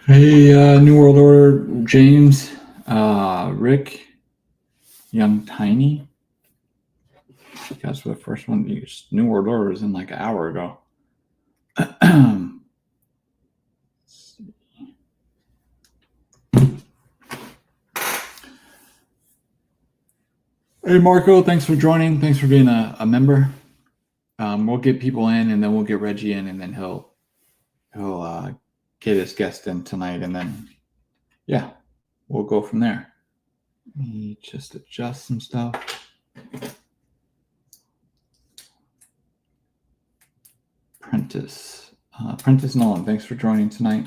Hey, New World Order, James, Rick, Young Tiny. You guys were the first one to use New World Order was in like an hour ago. Hey, Marco, thanks for joining. Thanks for being a member. We'll get people in, and then we'll get Reggie in, and then he'll get his guest in tonight, and then yeah, we'll go from there. Let me just adjust some stuff. Prentice Nolan, thanks for joining tonight.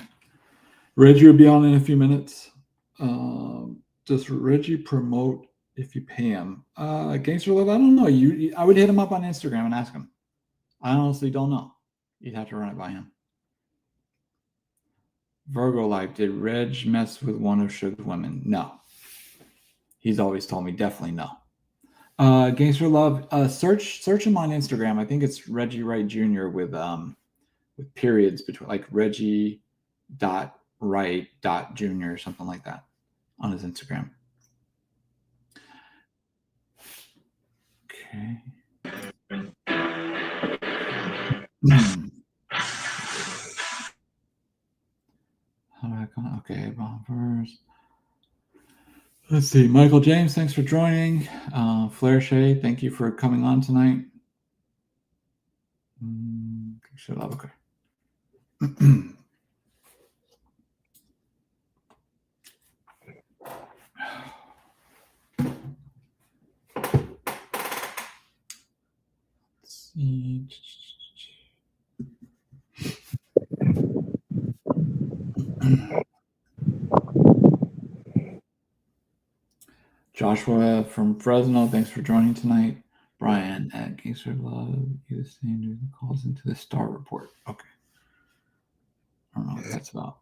Reggie will be on in a few minutes. Does Reggie promote if you pay him? Gangster Love, I don't know. I would hit him up on Instagram and ask him. I honestly don't know. You'd have to run it by him. Virgo Life, did Reg mess with one of Suge's women? No. He's always told me definitely no. Gangster Love, search him on Instagram. I think it's Reggie Wright Jr. with periods between, like Reggie.Wright.Jr. or something like that on his Instagram. Okay. Okay, bombers. Let's see. Michael James, thanks for joining. Flair Shay, thank you for coming on tonight. Okay. Let's see. Joshua from Fresno, thanks for joining tonight. Brian at Gangster Love, you the same dude that calls into the Star Report. Okay. I don't know what that's about.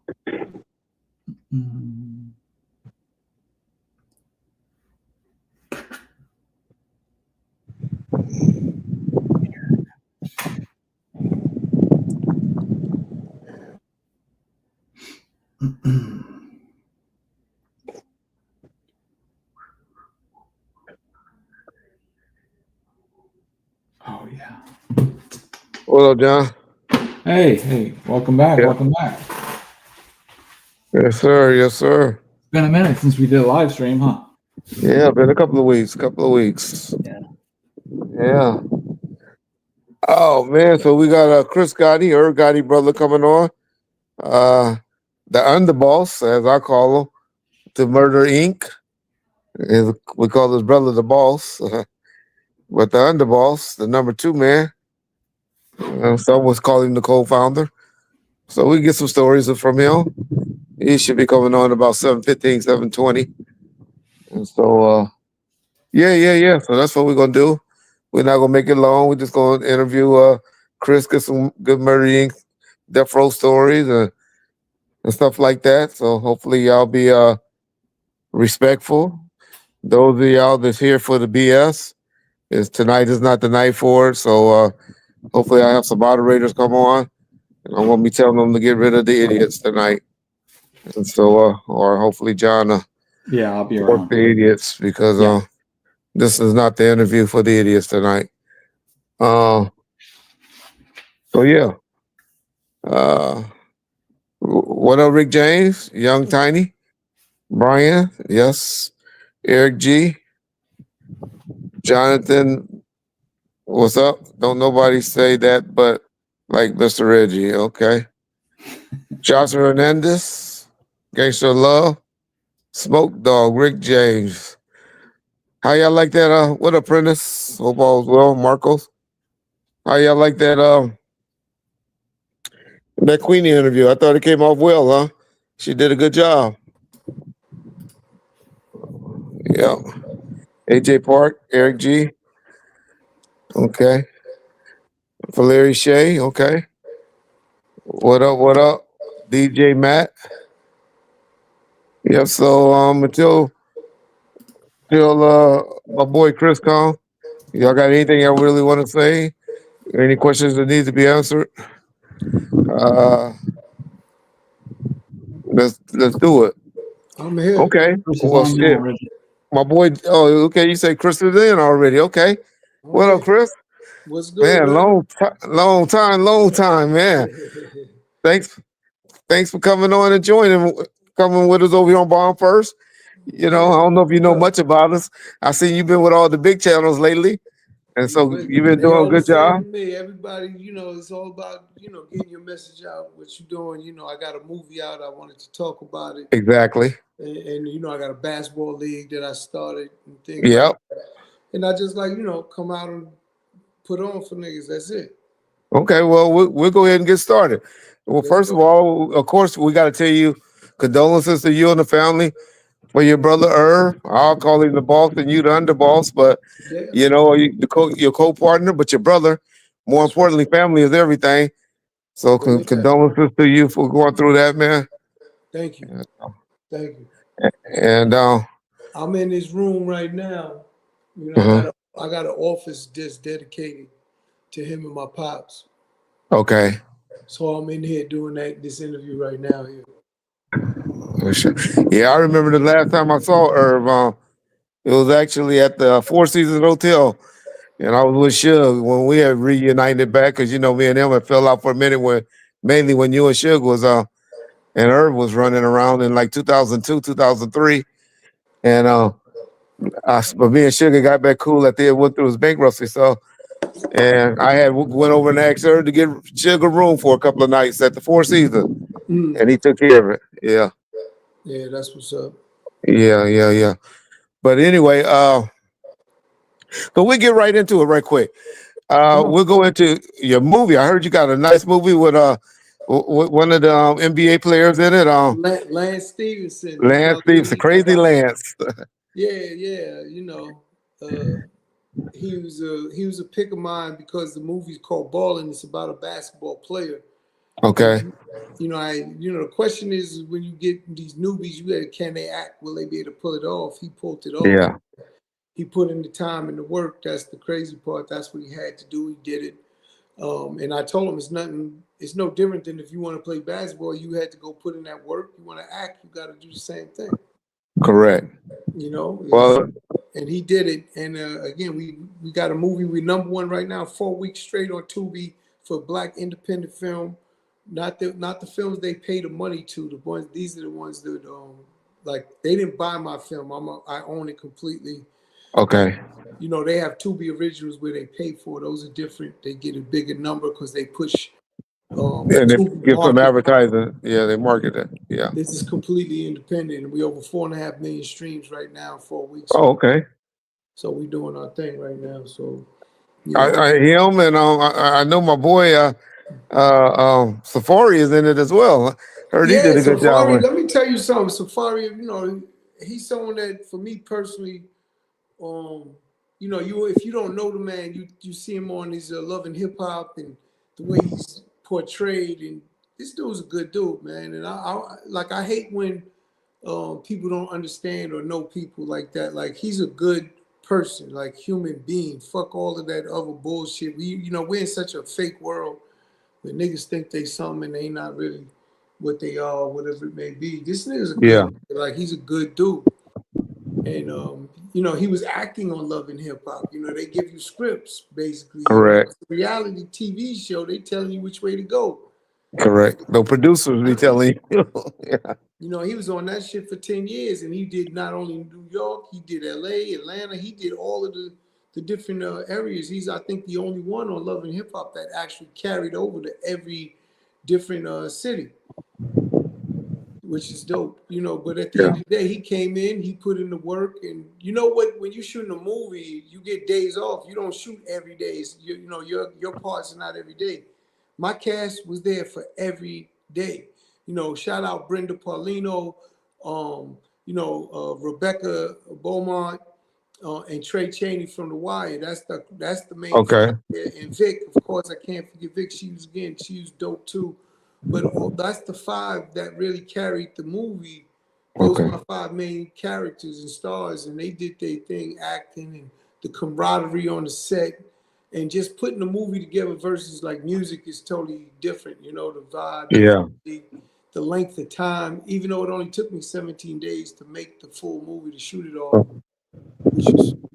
Oh yeah. What up, John? Hey, welcome back. Yeah. Welcome back. Yes, sir. Yes, sir. It's been a minute since we did a live stream, huh? Yeah, been a couple of weeks. Yeah. Oh man, so we got Chris Gotti, Gotti brother coming on. The underboss, as I call him, the Murder Inc. We call his brother the boss, but the underboss, the number 2 man. Some was calling him the co-founder. So we get some stories from him. He should be coming on about 7:15, 7:20. And so, yeah. So that's what we're gonna do. We're not gonna make it long. We're just gonna interview Chris, get some good Murder Inc. Death Row stories and stuff like that. So hopefully y'all be respectful. Those of y'all that's here for the BS, tonight is not the night for it. So hopefully I have some moderators come on, and I'm gonna be telling them to get rid of the idiots tonight. And so, or hopefully John, I'll be work around. the idiots because this is not the interview for the idiots tonight. So yeah. What up, Rick James, Young Tiny, Brian, yes, Eric G, Jonathan, what's up? Don't nobody say that but like Mr. Reggie, okay. Joshua Hernandez, Gangster Love, Smoke Dog, Rick James. How y'all like that? What up, Prentice? Hope all's well, Marcos. How y'all like that? That Queenie interview? I thought it came off well, huh? She did a good job. Yeah. AJ Park, Eric G. Okay. Valerie Shea, okay. What up? DJ Matt. Yeah, so until my boy Chris come, y'all got anything y'all really want to say? Any questions that need to be answered? Let's do it. I'm here. Okay. Chris is Well, on now, shit. Reggie. My boy. Oh, okay. You say Chris is in already. Okay. I'm What up, here. Chris? What's good, Man, man? long time, man. Thanks, thanks for coming on and coming with us over here on Bomb First. You know, Yeah, I don't know if you what's know up? much about us. I see you've been with all the big channels lately, and so you've been They doing a all the good same job. to me. Everybody, it's all about, getting your message out, what you doing. I got a movie out. I wanted to talk about it. Exactly. And I got a basketball league that I started and things like Yep. that. And I just like, come out and put on for niggas. That's it. Okay. Well, we'll go ahead and get started. Well, Let's first of go. all, of course, we got to tell you condolences to you and the family for your brother Irv. I'll call him the boss and you the underboss, but Yeah, your co-partner, but your brother. More that's right. importantly, family is everything. So Go with that. condolences to you for going through that, man. Thank you. Thank you. And I'm in this room right now. uh-huh. I got an office just dedicated to him and my pops. Okay. So I'm in here doing this interview right now here. Oh, shit. Yeah, I remember the last time I saw Irv. It was actually at the Four Seasons Hotel, and I was with Suge when we had reunited back because me and him had fell out for a minute mainly when you and Suge was and Irv was running around in like 2002, 2003, and but me and Sugar got back cool at the end, went through his bankruptcy, so. And I had went over and asked her to get Sugar room for a couple of nights at the Four Seasons, Mm. and he took care of it. Yeah, Yeah, that's what's up. yeah. But anyway, so we get right into it right quick. Come on. We'll go into your movie. I heard you got a nice movie with one of the NBA players in it. Lance Stevenson, Lance Stevenson, Crazy Lance. yeah. He was a pick of mine because the movie's called Ballin'. It's about a basketball player. Okay. And the question is when you get these newbies, can they act? Will they be able to pull it off? He pulled it off. Yeah. He put in the time and the work. That's the crazy part. That's what he had to do. He did it. And I told him it's no different than if you want to play basketball, you had to go put in that work. You want to act, you got to do the same thing. Correct. Well, And he did it. And again, we got a movie. We're #1 right now, 4 weeks straight on Tubi for Black independent film. Not the films they pay the money to. These are the ones that like they didn't buy my film. I own it completely. okay. They have Tubi originals where they pay for it. Those are different. They get a bigger number because they push And they Tubi give some market. advertising. Yeah, they market it. Yeah. This is completely independent. We over 4.5 million streams right now, 4 weeks. Oh, okay. So we doing our thing right now. So Him and I know my boy Safari is in it as well. Heard he did a good job Safari. with. Let me tell you something. Safari, he's someone that for me personally, if you don't know the man, you see him on his Love and Hip Hop and the way he's portrayed, and this dude's a good dude, man. And I hate when people don't understand or know people like that. Like he's a good person, like human being. Fuck all of that other bullshit. We're in such a fake world where niggas think they something and they not really what they are, whatever it may be. This nigga's a Yeah. good, like he's a good dude. And he was acting on Love and Hip Hop. They give you scripts basically. Correct. Reality TV show, they telling you which way to go. Correct. The producers be telling you. Yeah. He was on that shit for 10 years, and he did not only New York, he did LA, Atlanta, he did all of the different areas. He's, I think, the only one on Love and Hip Hop that actually carried over to every different city, which is dope, But at the end of the day, he came in, he put in the work, and you know what? When you shooting a movie, you get days off. You don't shoot every day. Your parts are not every day. My cast was there for every day. Shout out Brenda Paulino, Rebecca Beaumont, and Trey Chaney from The Wire. That's the main Okay. cast there. And Vic, of course, I can't forget Vic. She was dope too. But that's the 5 that really carried the movie. Those are my 5 main characters and stars, and they did their thing, acting and the camaraderie on the set, and just putting the movie together versus like music is totally different. The vibe, the the length of time, even though it only took me 17 days to make the full movie, to shoot it all,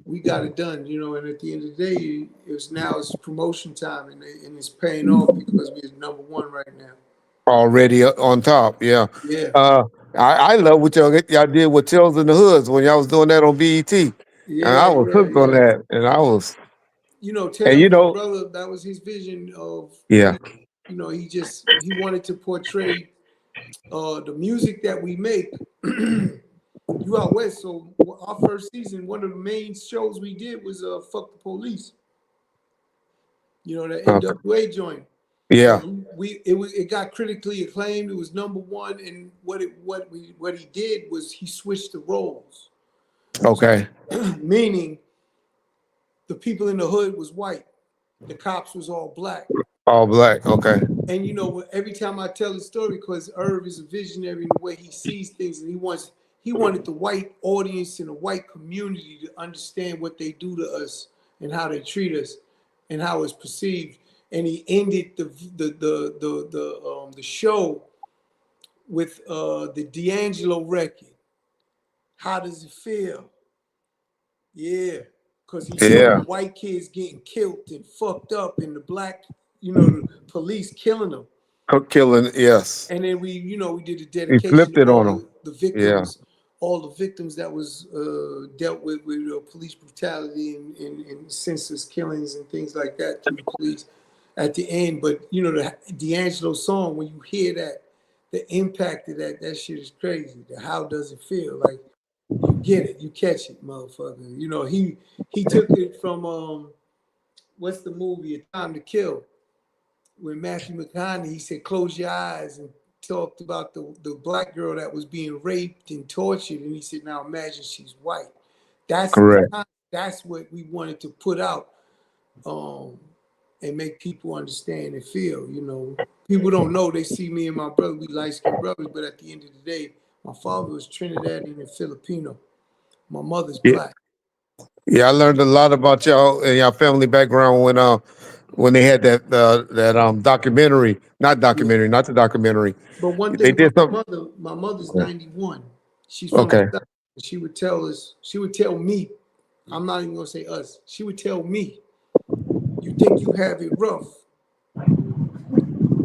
we got it done, you know. And at the end of the day, it's promotion time, and it's paying off because we're #1 right now. Already on top, yeah. Yeah, I love what y'all did with Tales in the Hoods when y'all was doing that on BET, and I yeah, was yeah, hooked on yeah. that, and I was, You know, and Tails, my brother, that was his vision of what yeah, you know, he wanted to portray the music that we make. You out west, so our first season, one of the main shows we did was "Fuck the Police." You know, the NWA joint, yeah, and it got critically acclaimed. It was #1, and what he did was he switched the roles, okay, meaning the people in the hood was white, the cops was all black. all black, okay, And you know, every time I tell the story, because Irv is a visionary in the way he sees things, and he wanted the white audience and the white community to understand what they do to us and how they treat us and how it's perceived. And he ended the show with the D'Angelo record. How does it feel? Yeah, because he showed yeah, the white kids getting killed and fucked up, and the black, you know, the police killing them. killing, yes, And then we did a he dedication flipped to it on them, the yeah, victims, that was dealt with police brutality and senseless killings and things like that through the police at the end. But you know, the D'Angelo song, when you hear that, the impact of that shit is crazy. How does it feel? Like, you get it, you catch it, motherfucker. You know, he took it from what's the movie, A Time to Kill, when Matthew McConaughey, he said, close your eyes, and talked about the black girl that was being raped and tortured. And he said, now imagine she's white. That's correct, that's what we wanted to put out, and make people understand and feel, you know. People don't know, they see me and my brother, we light-skinned brothers, but at the end of the day, my father was Trinidadian and Filipino. My mother's yeah, black. yeah. I learned a lot about y'all and y'all family background when they had that documentary, not Yeah. documentary, not the documentary. But one They thing about did something. my mother's 91. She's from the Okay, South. She would tell me, I'm not even gonna say us, she would tell me, you think you have it rough,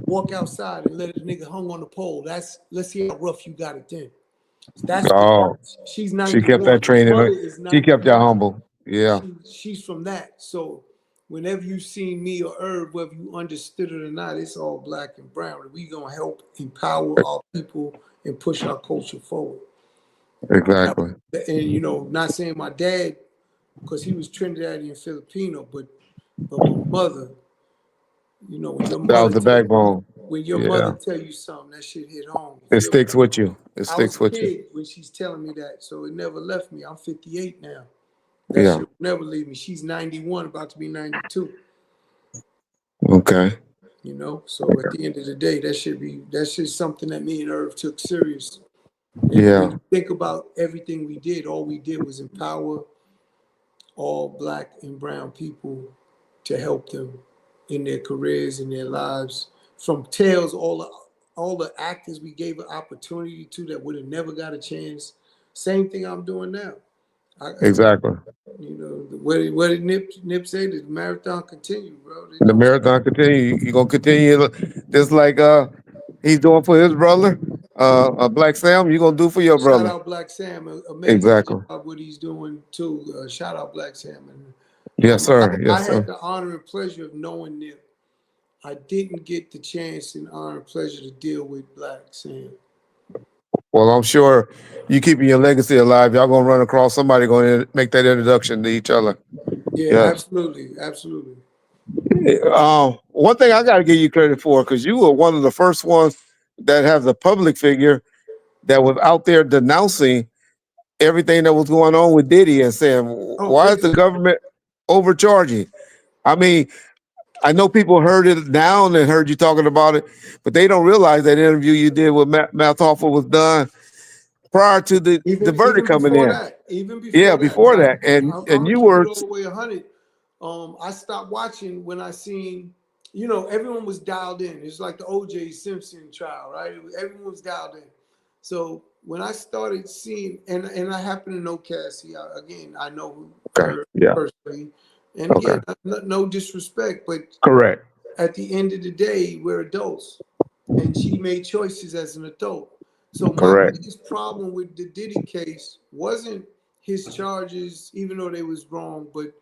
walk outside and let a nigga hung on the pole. Let's see how rough you got it then. That's what oh, she's she kept that 91. My training. mother is She kept y'all 91. humble. Yeah, She's from that. So whenever you see me or Herb, whether you understood it or not, it's all black and brown. We gonna help empower our people and push our culture forward. exactly. And you know, not saying my dad, because he was Trinidadian Filipino, but my mother, you know, That was the backbone. when your mother Yeah, tell you something, that shit hit home. You it feel me? sticks with you. It I was sticks a with you. kid when she's telling me that, so it never left me. I'm 58 now. That Yeah. shit will never leave me. She's 91, about to be 92. Okay. You know, so at the end of the day, that's just something that me and Irv took serious. And when Yeah. you think about everything we did, all we did was empower all black and brown people to help them in their careers, in their lives. From Tales, all the actors we gave an opportunity to that would have never got a chance. Same thing I'm doing now. Exactly. You know, what did Nip say? The marathon continue, bro. They The don't stop. marathon continue. You gonna continue just like he's doing for his brother, Black Sam. You gonna do for your Shout brother. out Black Sam, amazing Exactly. job what he's doing too. Shout out Black Sam. And Yes, sir. I Yes, had sir. the honor and pleasure of knowing Nip. I didn't get the chance and honor and pleasure to deal with Black Sam. Well, I'm sure you keeping your legacy alive. Y'all gonna run across somebody going to make that introduction to each other. Yeah, Yes. absolutely, absolutely. One thing I got to give you credit for, because you were one of the first ones that has a public figure that was out there denouncing everything that was going on with Diddy and saying, Oh, why is the please. government overcharging? I mean, I know people heard it now and heard you talking about it, but they don't realize that interview you did with Matt Hoffa was done prior to the verdict Even coming before in. that, Yeah, before that. I'm And gonna you keep it were, all the way 100. I stopped watching when I seen you know, everyone was dialed in. It's like the O.J. Simpson trial, right? Everyone was dialed in. So when I started seeing, and I happen to know Cassie again, I know Okay. her Yeah. personally, and Okay. again, no disrespect, but Correct. at the end of the day, we're adults, and she made choices as an adult. So my Correct. biggest problem with the Diddy case wasn't his charges, even though they was wrong, but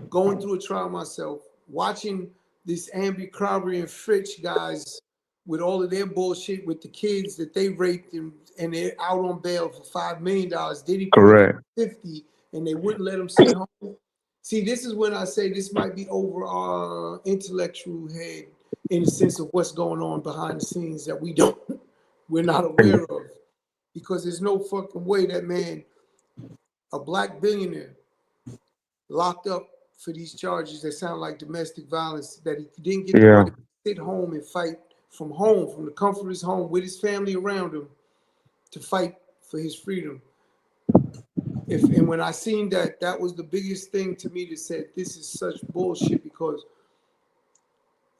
going through a trial myself, watching this Abercrombie and Fitch guys with all of their bullshit with the kids that they raped and they're out on bail for $5 million. Diddy put them Correct. 50 and they wouldn't let them sit home. See, this is when I say this might be over our intellectual head in the sense of what's going on behind the scenes that we're not aware of. Because there's no fucking way that man, a black billionaire, locked up for these charges that sound like domestic violence, that he didn't get the Yeah. right to sit home and fight from home, from the comfort of his home, with his family around him, to fight for his freedom. And when I seen that, that was the biggest thing to me that said this is such bullshit, because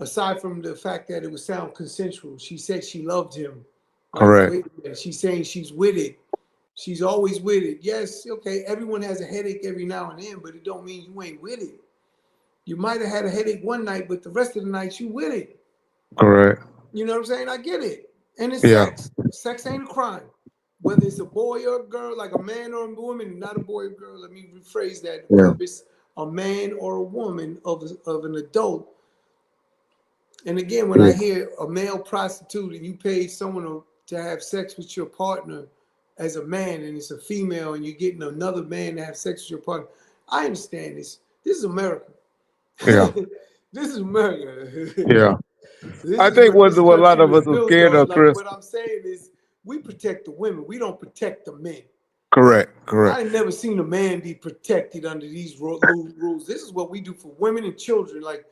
aside from the fact that it would sound consensual, she said she loved him. Like, Correct. wait a minute, she's saying she's with it. She's always with it. Yes, okay, everyone has a headache every now and then, but it don't mean you ain't with it. You might have had a headache one night, but the rest of the night you with it. Correct. You know what I'm saying? I get it. And it's Yeah. sex. Sex ain't a crime. Whether it's a boy or a girl, like a man or a woman, not a boy or girl, let me rephrase that. Yeah. Whether it's a man or a woman of an adult. And again, when I hear a male prostitute and you pay someone to have sex with your partner as a man, and it's a female and you're getting another man to have sex with your partner, I understand this. This is America. Yeah. This is America. Yeah. This I is think what what this a lot country of was us are built scared on. of, Like, Chris. what I'm saying is, we protect the women. We don't protect the men. Correct. Correct. I ain't never seen a man be protected under these rules. This is what we do for women and children. Like,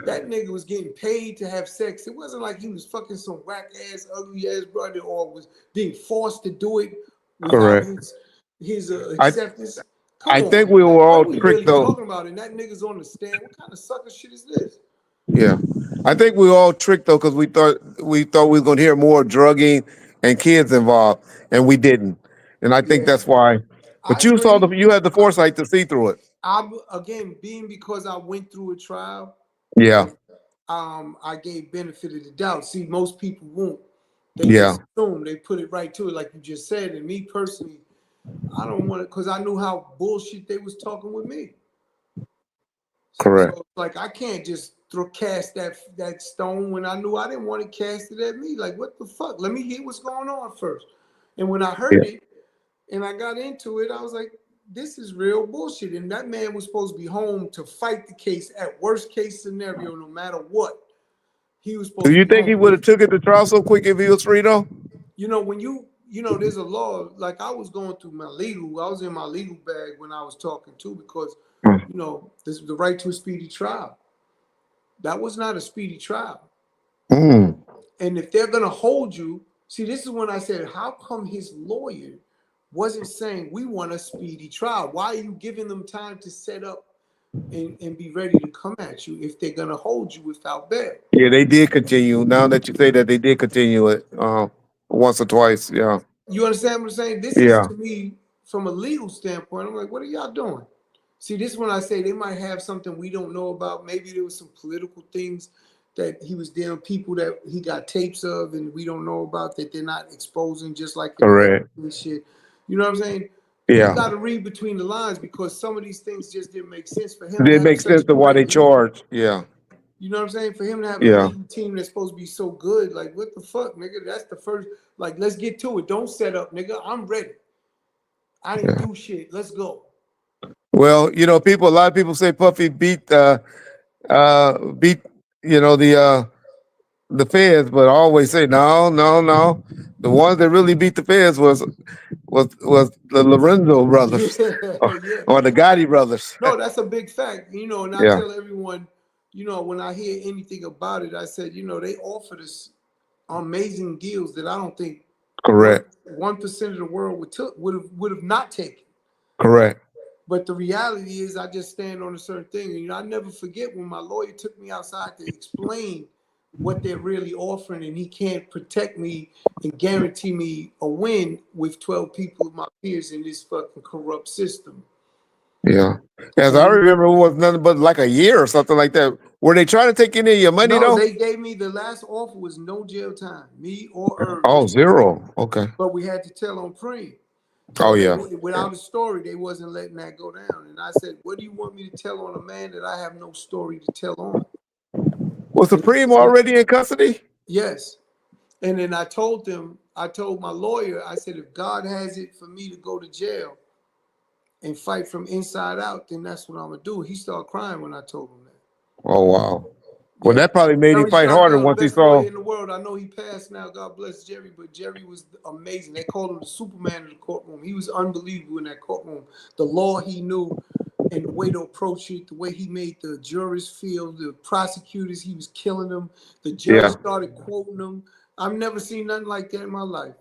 that nigga was getting paid to have sex. It wasn't like he was fucking some whack ass, ugly ass brother, or was being forced to do it without Correct. his I acceptance. Come I think on, we like, were what all are we tricked really though. talking about? And that nigga's on the stand. What kind of sucker shit is this? Yeah. I think we were all tricked though because we thought we were gonna hear more drugging and kids involved, and we didn't. And I think Yeah, that's why. I But you agree. had the foresight to see through it. I again, being because I went through a trial, Yeah. I gave benefit of the doubt. See, most people won't. They Yeah. just assume, they put it right to it, like you just said. And me personally, I don't want it, because I knew how bullshit they was talking with me. Correct. So like, I can't just cast that stone when I knew I didn't want to cast it at me. Like, what the fuck? Let me hear what's going on first. And when I heard Yeah. it and I got into it, I was like, this is real bullshit. And that man was supposed to be home to fight the case at worst case scenario, no matter what. He was Do supposed to you be think he home. would have took it to trial so quick if he was free though? You know, when there's a law, like I was going through I was in my legal bag when I was talking too, because, this is the right to a speedy trial. That was not a speedy trial. Mm. And if they're going to hold you, see, this is when I said, how come his lawyer wasn't saying, we want a speedy trial? Why are you giving them time to set up and be ready to come at you if they're going to hold you without bail? Yeah, they did continue. Now that you say that, they did continue it once or twice. Yeah. You understand what I'm saying? This is, Yeah. to me, from a legal standpoint, I'm like, what are y'all doing? See, this is when I say they might have something we don't know about. Maybe there was some political things that he was dealing, people that he got tapes of and we don't know about, that they're not exposing, just like in the Correct. and shit. You know what I'm saying? You Yeah. got to read between the lines, because some of these things just didn't make sense for him It to did have make such sense to why they great legal. charged. Yeah. You know what I'm saying? For him to have a Yeah. legal team that's supposed to be so good, like, what the fuck, nigga? That's the first. Like, let's get to it. Don't set up, nigga. I'm ready. I didn't Yeah. do shit. Let's go. Well, a lot of people say Puffy beat the feds, but I always say no, no, no. The ones that really beat the feds was the Lorenzo brothers or, Yeah. or the Gotti brothers. No, that's a big fact. And I Yeah. tell everyone, when I hear anything about it, I said, they offered us amazing deals that I don't think Correct. 1% of the world would have not taken. Correct. But the reality is, I just stand on a certain thing. And I never forget when my lawyer took me outside to explain what they're really offering, and he can't protect me and guarantee me a win with 12 people, my peers, in this fucking corrupt system. Yeah. As I remember, it was nothing but like a year or something like that. Were they trying to take any of your money No, though? they gave me the last offer was no jail time, me or Irv. Oh, 0. Okay. But we had to tell on Preem. Oh, So yeah. without a story, they wasn't letting that go down. And I said, what do you want me to tell on a man that I have no story to tell on? Was Supreme already in custody? Yes. And then I told my lawyer, I said, if God has it for me to go to jail and fight from inside out, then that's what I'm going to do. He started crying when I told him that. Oh, wow. Well, Yeah. that probably made him Jerry fight harder once he best saw. lawyer in the world. I know he passed now. God bless Jerry, but Jerry was amazing. They called him the Superman of the courtroom. He was unbelievable in that courtroom. The law he knew and the way to approach it, the way he made the jurors feel, the prosecutors, he was killing them. The judge started quoting them. I've never seen nothing like that in my life.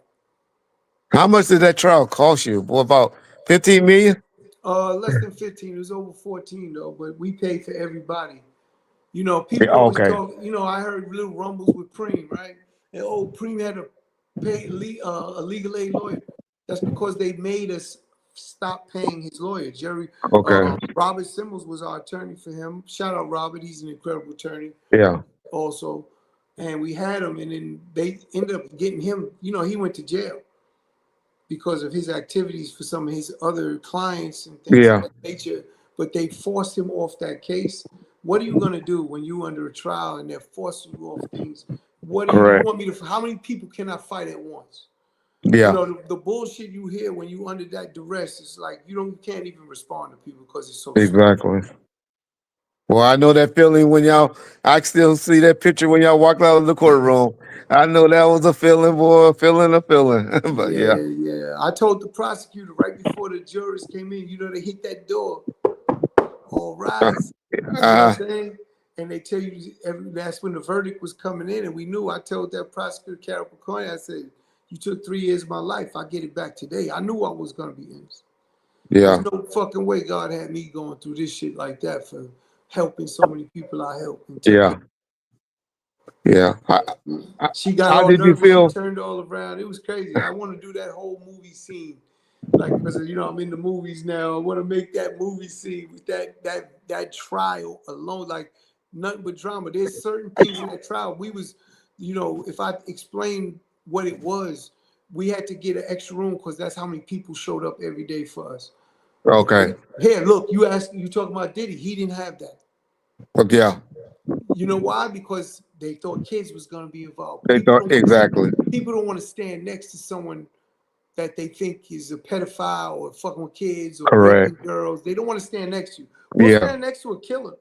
How much did that trial cost you? Well, about 15 million? Less than 15. It was over 14 though, but we paid for everybody. You know, people always talk, you know, I heard little rumbles with Preem, right? And Preem had to pay a legal aid lawyer. That's because they made us stop paying his lawyer. Jerry, Robert Simmons was our attorney for him. Shout out Robert, he's an incredible attorney. Yeah. Also. And we had him, and then they ended up getting him, you know, he went to jail because of his activities for some of his other clients and things of that nature. But they forced him off that case. What are you going to do when you're under a trial and they're forcing you off things? What do you want me to, how many people can I fight at once? Yeah. You know, the bullshit you hear when you under that duress is like, you can't even respond to people because it's so exactly. Stupid. Well, I know that feeling when I still see that picture when y'all walked out of the courtroom. I know that was a feeling, boy, a feeling. But yeah. I told the prosecutor right before the jurors came in, you know, they hit that door. All rise. You know what I'm saying? And they tell you that's when the verdict was coming in, and we knew. I told that prosecutor, Carol Piccone, I said, you took 3 years of my life. I get it back today. I knew I was going to be innocent. Yeah. There's no fucking way God had me going through this shit like that for helping so many people I helped. Yeah. She got how all did nervous. You feel? She turned all around. It was crazy. I want to do that whole movie scene. Like, because, you know, I'm in the movies now. I want to make that movie scene with that trial alone. Like, nothing but drama. There's certain things in that trial. We was, you know, if I explain what it was, we had to get an extra room because that's how many people showed up every day for us. Okay. Here, look, you talking about Diddy. He didn't have that. Yeah. You know why? Because they thought kids was going to be involved. Exactly. People don't want to stand next to someone that they think is a pedophile or fucking with kids or raping girls. They don't want to stand next to you. We'll stand next to a killer.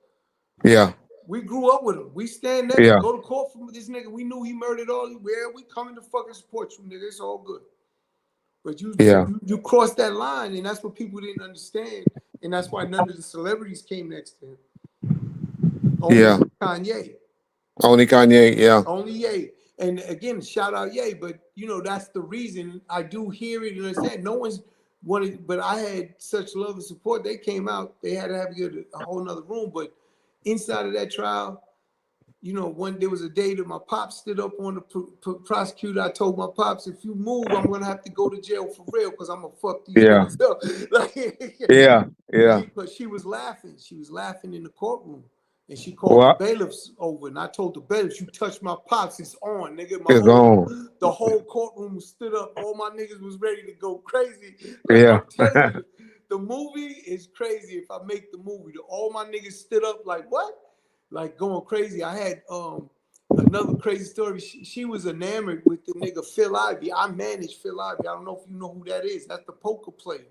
Yeah. We grew up with him. We stand next to go to court for this nigga. We knew he murdered all you. Where we coming to fucking support you, nigga. It's all good. But you crossed that line, and that's what people didn't understand. And that's why none of the celebrities came next to him. Only Kanye. Only Kanye, yeah. Only Ye. And again, shout out Ye, but you know, that's the reason I do hear it and understand. No one's wanted, but I had such love and support. They came out, they had to have a whole nother room. But inside of that trial, you know, there was a day that my pops stood up on the prosecutor. I told my pops, if you move, I'm gonna have to go to jail for real because I'm gonna fuck these niggas up. Like, but she was laughing. She was laughing in the courtroom. And she called the bailiffs over, and I told the bailiffs, "You touch my pops, it's on, nigga." The whole courtroom stood up. All my niggas was ready to go crazy. Like, I'm telling you, the movie is crazy. If I make the movie, all my niggas stood up like what? Like going crazy. I had another crazy story. She was enamored with the nigga Phil Ivey. I managed Phil Ivey. I don't know if you know who that is. That's the poker player.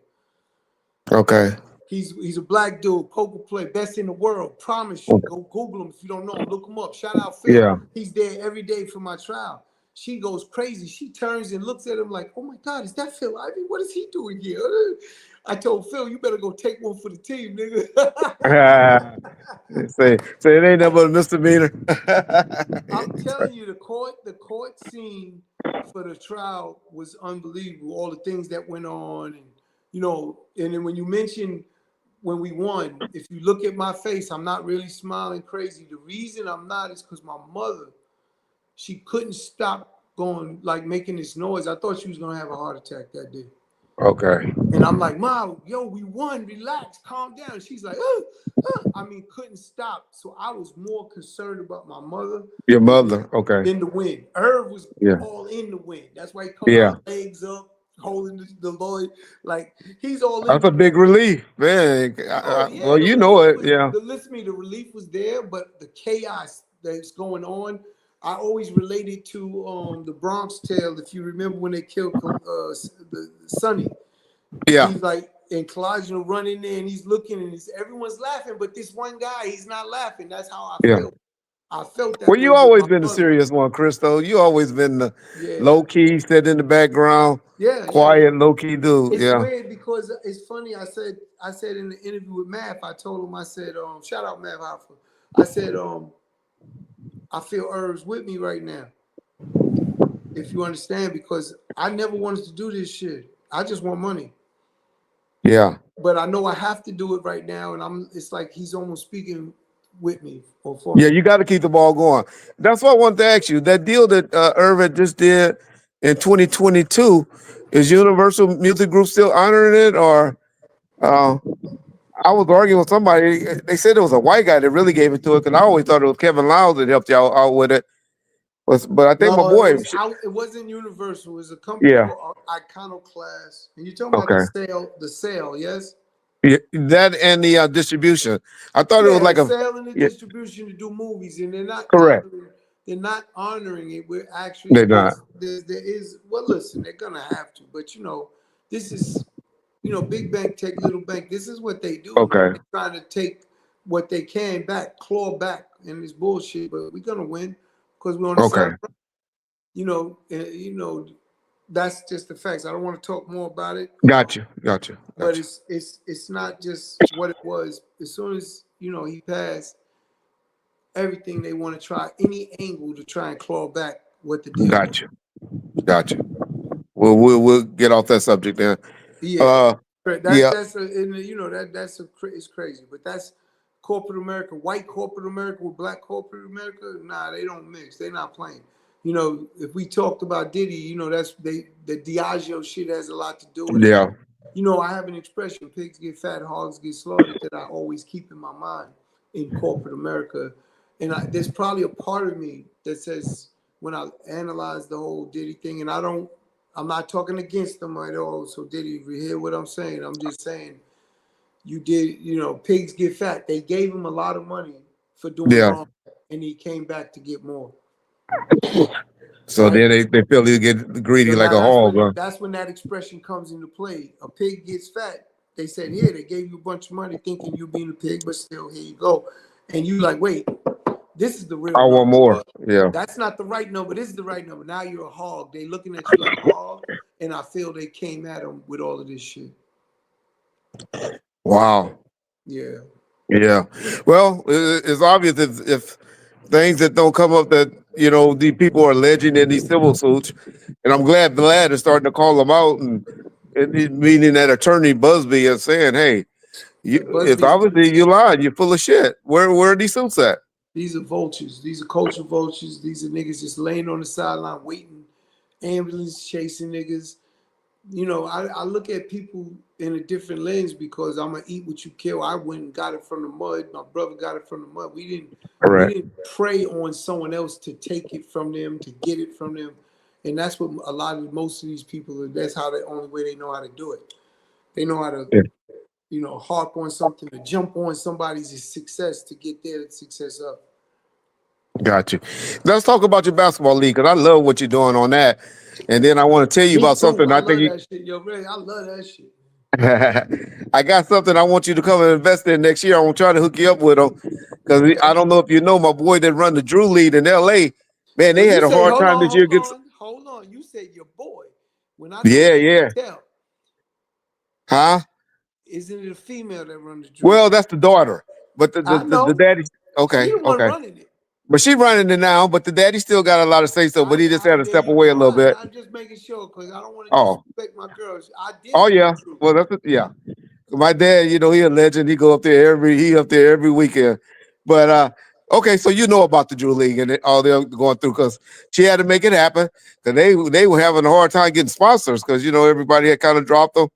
Okay. He's a black dude, poker player, best in the world. Promise you. Go Google him if you don't know him. Look him up. Shout out Phil. Yeah. He's there every day for my trial. She goes crazy. She turns and looks at him like, oh my God, is that Phil Ivey? What is he doing here? I told Phil, you better go take one for the team, nigga. Say it ain't nothing but a misdemeanor. I'm telling you, the court scene for the trial was unbelievable. All the things that went on, and you know, and then when you mention when we won, if you look at my face, I'm not really smiling crazy. The reason I'm not is because my mother, she couldn't stop going, like making this noise. I thought she was gonna have a heart attack that day. Okay. And I'm like, Mom, yo, we won. Relax, calm down. She's like, I mean, couldn't stop. So I was more concerned about my mother. Your mother. Okay. Than the win. Irv was Yeah. all in the win. That's why he come out legs up, holding the Lloyd. Like he's all in. That's a big relief, man. Well, you know it. Yeah. Listen to me, the relief was there, but the chaos that's going on, I always related to the Bronx Tale. If you remember when they killed the Sonny. Yeah. He's like, and Colaggio running there and he's looking and everyone's laughing, but this one guy, he's not laughing. That's how I felt. I felt that. Well, you always been the serious one, Chris, though. You always been the low key, sit in the background, quiet, low key dude. It's weird because it's funny. I said in the interview with Math, I told him, I said, shout out Math Hoffa. I said, I feel Irv's with me right now. If you understand, because I never wanted to do this shit. I just want money. Yeah. But I know I have to do it right now, and it's like he's almost speaking with me or for me. Yeah, you got to keep the ball going. That's why I wanted to ask you. That deal that Irv just did in 2022, is Universal Music Group still honoring it? Or I was arguing with somebody. They said it was a white guy that really gave it to it, because I always thought it was Kevin Lyles that helped y'all out with it. But I think my boy, it wasn't Universal. It was a company called Iconoclast. And you're talking about the sale, yes? Yeah, that and the distribution. I thought it was like a sale and the distribution to do movies, and they're not correct. They're not honoring it. We're actually they're not. There is listen, they're gonna have to, but this is big bank take little bank. This is what they do. Okay, they're trying to take what they can back, claw back in this bullshit, but we're gonna win because we're on the side. That's just the facts. I don't want to talk more about it. Gotcha. But it's not just what it was. As soon as he passed, everything they want to try, any angle to try and claw back what the deal. Gotcha. We'll get off that subject then. Yeah. It's crazy, but that's corporate America, white corporate America with black corporate America. Nah, they don't mix. They're not playing. If we talked about Diddy, the Diageo shit has a lot to do with it. Yeah. I have an expression, pigs get fat, hogs get slaughtered, that I always keep in my mind in corporate America. And there's probably a part of me that says, when I analyze the whole Diddy thing, and I'm not talking against them at all. So Diddy, if you hear what I'm saying, I'm just saying, you did, pigs get fat. They gave him a lot of money for doing wrong, and he came back to get more. So then they feel they get greedy like a hog. That's when that expression comes into play. A pig gets fat. They said, here, they gave you a bunch of money thinking you being a pig, but still, here you go. And you like, wait, this is the real number. Want more. Yeah. That's not the right number. This is the right number. Now you're a hog. They looking at you like a hog. And I feel they came at him with all of this shit. Wow. Yeah. Yeah. Well, it's obvious if things that don't come up that, the people are alleging in these civil suits. And I'm glad Vlad is starting to call them out, and meaning that attorney Busby is saying, hey, if obviously you lied, you're full of shit. Where are these suits at? These are vultures. These are culture vultures. These are niggas just laying on the sideline waiting, ambulance chasing niggas. I look at people in a different lens because I'm gonna eat what you kill. I went and got it from the mud. My brother got it from the mud. We didn't prey on someone else to take it from them, to get it from them. And that's what most of these people, that's how the only way they know how to do it. They know how to, harp on something, to jump on somebody's success to get their success up. Got you. Let's talk about your basketball league, because I love what you're doing on that. And then I want to tell you about something. I think that shit. Yo, Ray, I love that shit. I got something I want you to come and invest in next year. I want to try to hook you up with them, because I don't know if you know my boy that run the Drew League in LA. Man, they had a hard time this year. Hold on, you said your boy. When I tell. Huh? Isn't it a female that runs the Drew? Well, that's the daughter, but the daddy. Okay, running it. But she running it now, but the daddy still got a lot of say so, but he just had to step away a little bit. I'm just making sure, because I don't want to disrespect my girls. I did. Oh yeah. Well, My dad, he a legend. He up there every weekend. But okay, so you know about the Drew League and all they're going through because she had to make it happen. Because they were having a hard time getting sponsors because everybody had kind of dropped them,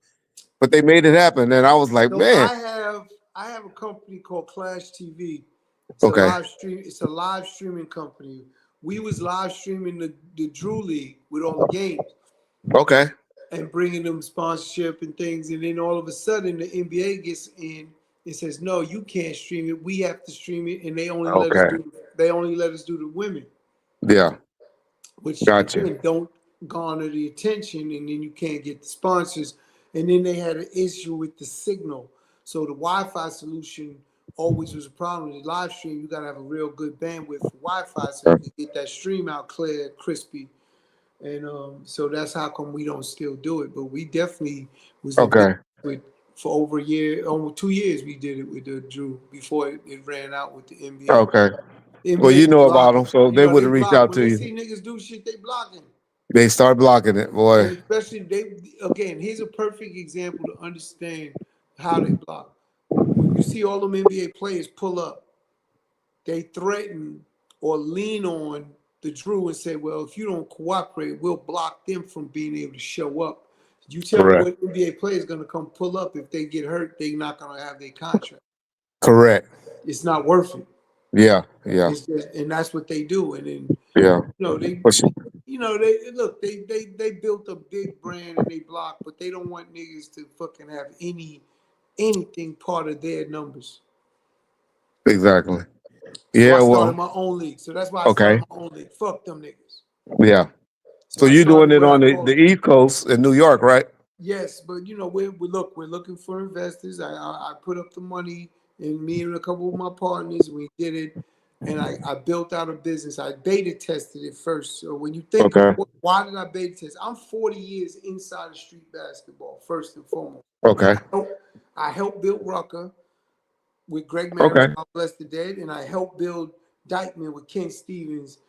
but they made it happen. And I was like, So man, I have a company called Clash TV. It's a okay, live stream. It's a live streaming company. We was live streaming the Drew League with all the games okay, and bringing them sponsorship and things. And then all of a sudden, the NBA gets in and says, "No, you can't stream it. We have to stream it." And they only let us okay, do. They only let us do the women, yeah, which gotcha, again don't garner the attention, and then you can't get the sponsors. And then they had an issue with the signal. So the Wi-Fi solution always was a problem. The live stream, you gotta have a real good bandwidth for Wi-Fi so you can get that stream out clear, crispy. And so that's how come we don't still do it. But we definitely was in okay, with for over a year, almost 2 years. We did it with the Drew before it ran out with the NBA. okay. The Well, NBA you be know about blocking. them, so they would They have reached block out when to they you. see niggas do shit. They blocking. They start blocking it, boy. And especially again, here's a perfect example to understand how they block. When you see all them NBA players pull up, they threaten or lean on the Drew and say, well, if you don't cooperate, we'll block them from being able to show up. You tell me Correct. what NBA player is going to come pull up. If they get hurt, they're not going to have their contract. Correct. It's not worth it. Yeah, yeah, It's just, and that's what they do. And then, yeah. they But look, they built a big brand and they block, but they don't want niggas to fucking have anything part of their numbers. exactly. So Yeah, I started well, my own league. So that's why I okay. started my own league. Fuck them niggas. Yeah. So So I you're doing started it what I on call the East Coast in New York, right? yes, but we're looking for investors. I put up the money, and me and a couple of my partners, we did it, and I built out a business. I beta tested it first. So when you think of Okay. why did I beta test? I'm 40 years inside of street basketball, first and foremost. Okay. I helped build Rucker with Greg Marriott, Okay. God bless the dead, and I helped build Dykeman with Ken Stevens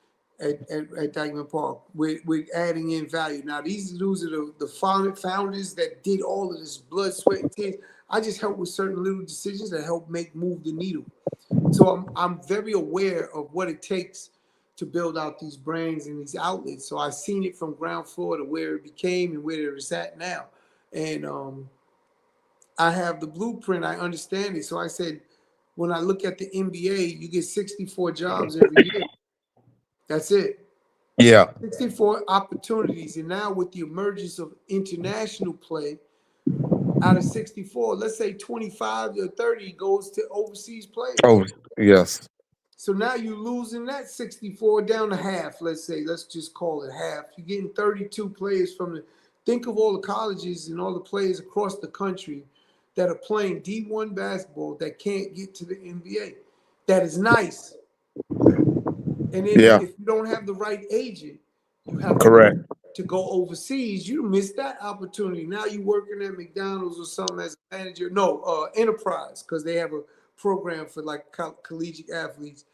at Dykeman Park with adding in value. Now these dudes are the founders that did all of this blood, sweat, and tears. I just help with certain little decisions that help move the needle. So I'm very aware of what it takes to build out these brands and these outlets. So I've seen it from ground floor to where it became and where it's at now. And I have the blueprint. I understand it. So I said, when I look at the NBA, you get 64 jobs every year. That's it. Yeah. 64 opportunities. And now with the emergence of international play, out of 64, let's say 25 or 30 goes to overseas players. Oh, yes. So now you're losing that 64 down to half, let's say. Let's just call it half. You're getting 32 players from the – think of all the colleges and all the players across the country that are playing D1 basketball that can't get to the NBA. That is nice. And then if you don't have the right agent, you have to go overseas. You miss that opportunity. Now you're working at McDonald's or something as a manager. No, Enterprise, because they have a program for like collegiate athletes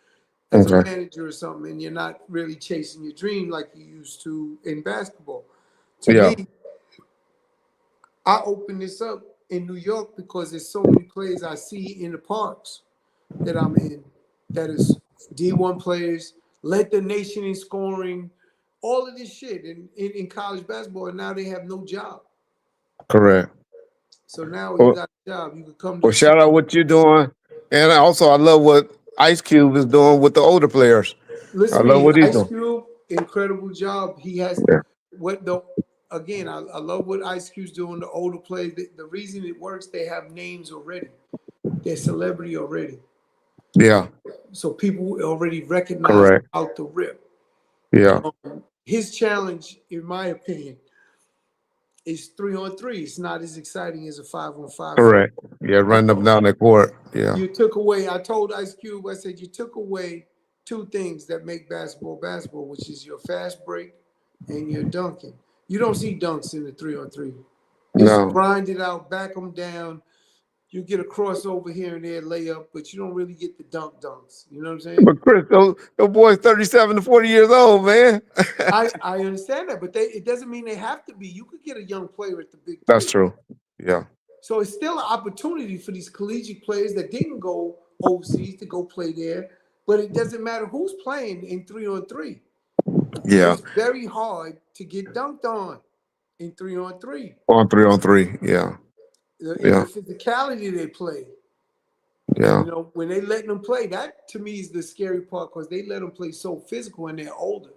as a manager or something, and you're not really chasing your dream like you used to in basketball. To me, I open this up in New York because there's so many players I see in the parks that I'm in that is D1 players, led the nation in scoring, all of this shit in college basketball, and now they have no job. Correct. So now when you got a job, you can come to shout out what you're doing. And also I love what Ice Cube is doing with the older players. Listen I to love me, what he's Ice doing. Cube, incredible job. He has again, I love what Ice Cube's doing, the older players. The reason it works, they have names already. They're celebrity already. Yeah. So people already recognize out the rip. Yeah. His challenge, in my opinion, is 3-on-3. It's not as exciting as a 5-on-5. Correct. Yeah, run them down the court. Yeah. You took away, I told Ice Cube, I said, you took away two things that make basketball, which is your fast break and your dunking. You don't see dunks in the 3-on-3. It's grinded out, back them down. You get a crossover here and there, layup, but you don't really get the dunks. You know what I'm saying? But Chris, those boys 37 to 40 years old, man. I understand that, but it doesn't mean they have to be. You could get a young player at the big three. That's true. Yeah. So it's still an opportunity for these collegiate players that didn't go overseas to go play there. But it doesn't matter who's playing in 3-on-3. Yeah. It's very hard to get dunked on in 3-on-3. On 3-on-3. Yeah. In the physicality they play. Yeah. You know, when they let them play, that to me is the scary part because they let them play so physical and they're older.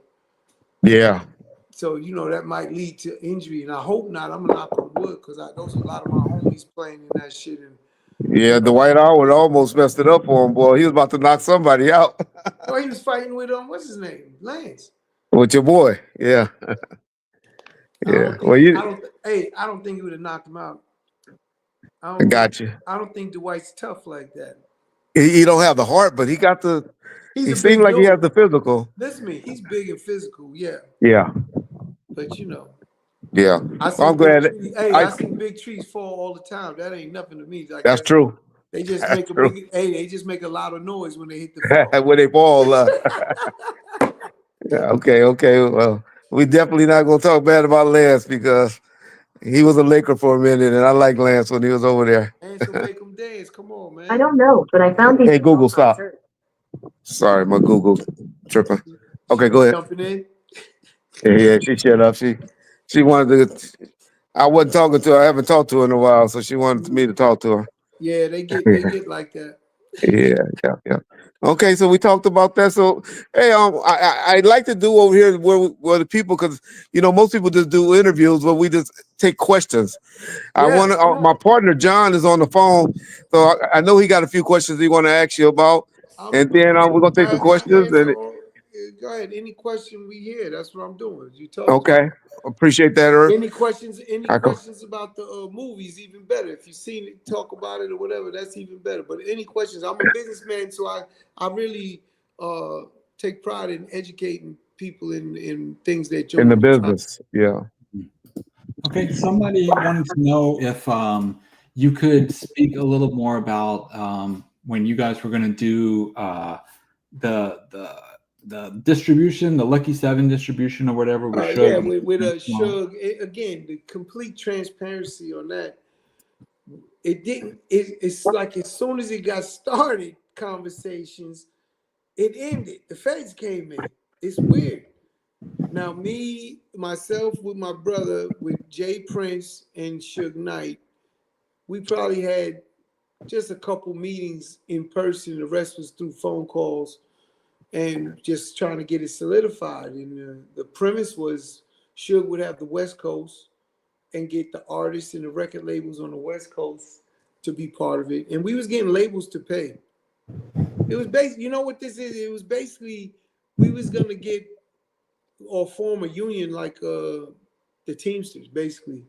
Yeah. So, you know, that might lead to injury. And I hope not. I'm going to knock on wood because those are a lot of my homies playing in that shit. And Yeah, Dwight Howard almost messed it up for him, boy. He was about to knock somebody out. oh, he was fighting with what's his name? Lance. With your boy. Yeah. Yeah. Well, I don't think he would have knocked him out. I don't think Dwight's tough like that. He don't have the heart, but he got the. He seemed like he has the physical. Listen to me, he's big and physical, yeah. Yeah. But you know. Yeah. I'm glad. I see big trees fall all the time. That ain't nothing to me. Like that's true. They just make a big. They just make a lot of noise when they hit the fall. When they fall. Yeah. Okay. Well, we definitely not gonna talk bad about Lance because he was a Laker for a minute, and I like Lance when he was over there. Lance will make him dance. Come on, man. I don't know, but I found these. Hey, Google, stop. Sorry, my Google tripping. Okay, go ahead. Jumping in. Yeah, she shut up. She wanted to. I wasn't talking to her. I haven't talked to her in a while, so she wanted me to talk to her. Yeah, they get like that. Yeah. Okay, so we talked about that. So, hey, I'd like to do over here where the people, because most people just do interviews where we just take questions. I want to. My partner John is on the phone, so I know he got a few questions he want to ask you about, and then we're gonna take the questions. Go ahead. Any question we hear, that's what I'm doing. You talk. Okay, appreciate that, Earth. Any questions? Questions about the movies? Even better. If you've seen it, talk about it or whatever. That's even better. But any questions? I'm a businessman, so I really take pride in educating people in things that in the business. Yeah. Okay. Somebody wanted to know if you could speak a little more about when you guys were going to do the distribution, the Lucky 7 distribution or whatever. With yeah, with Suge. Again, the complete transparency on that. It's like as soon as it got started, conversations, it ended. The feds came in. It's weird. Now, myself with my brother, with Jay Prince and Suge Knight, we probably had just a couple meetings in person. The rest was through phone calls and just trying to get it solidified. And the premise was Suge would have the West Coast and get the artists and the record labels on the West Coast to be part of it. And we was getting labels to pay. It was basically, you know what this is? It was basically, we was going to get or form a union like the Teamsters, basically,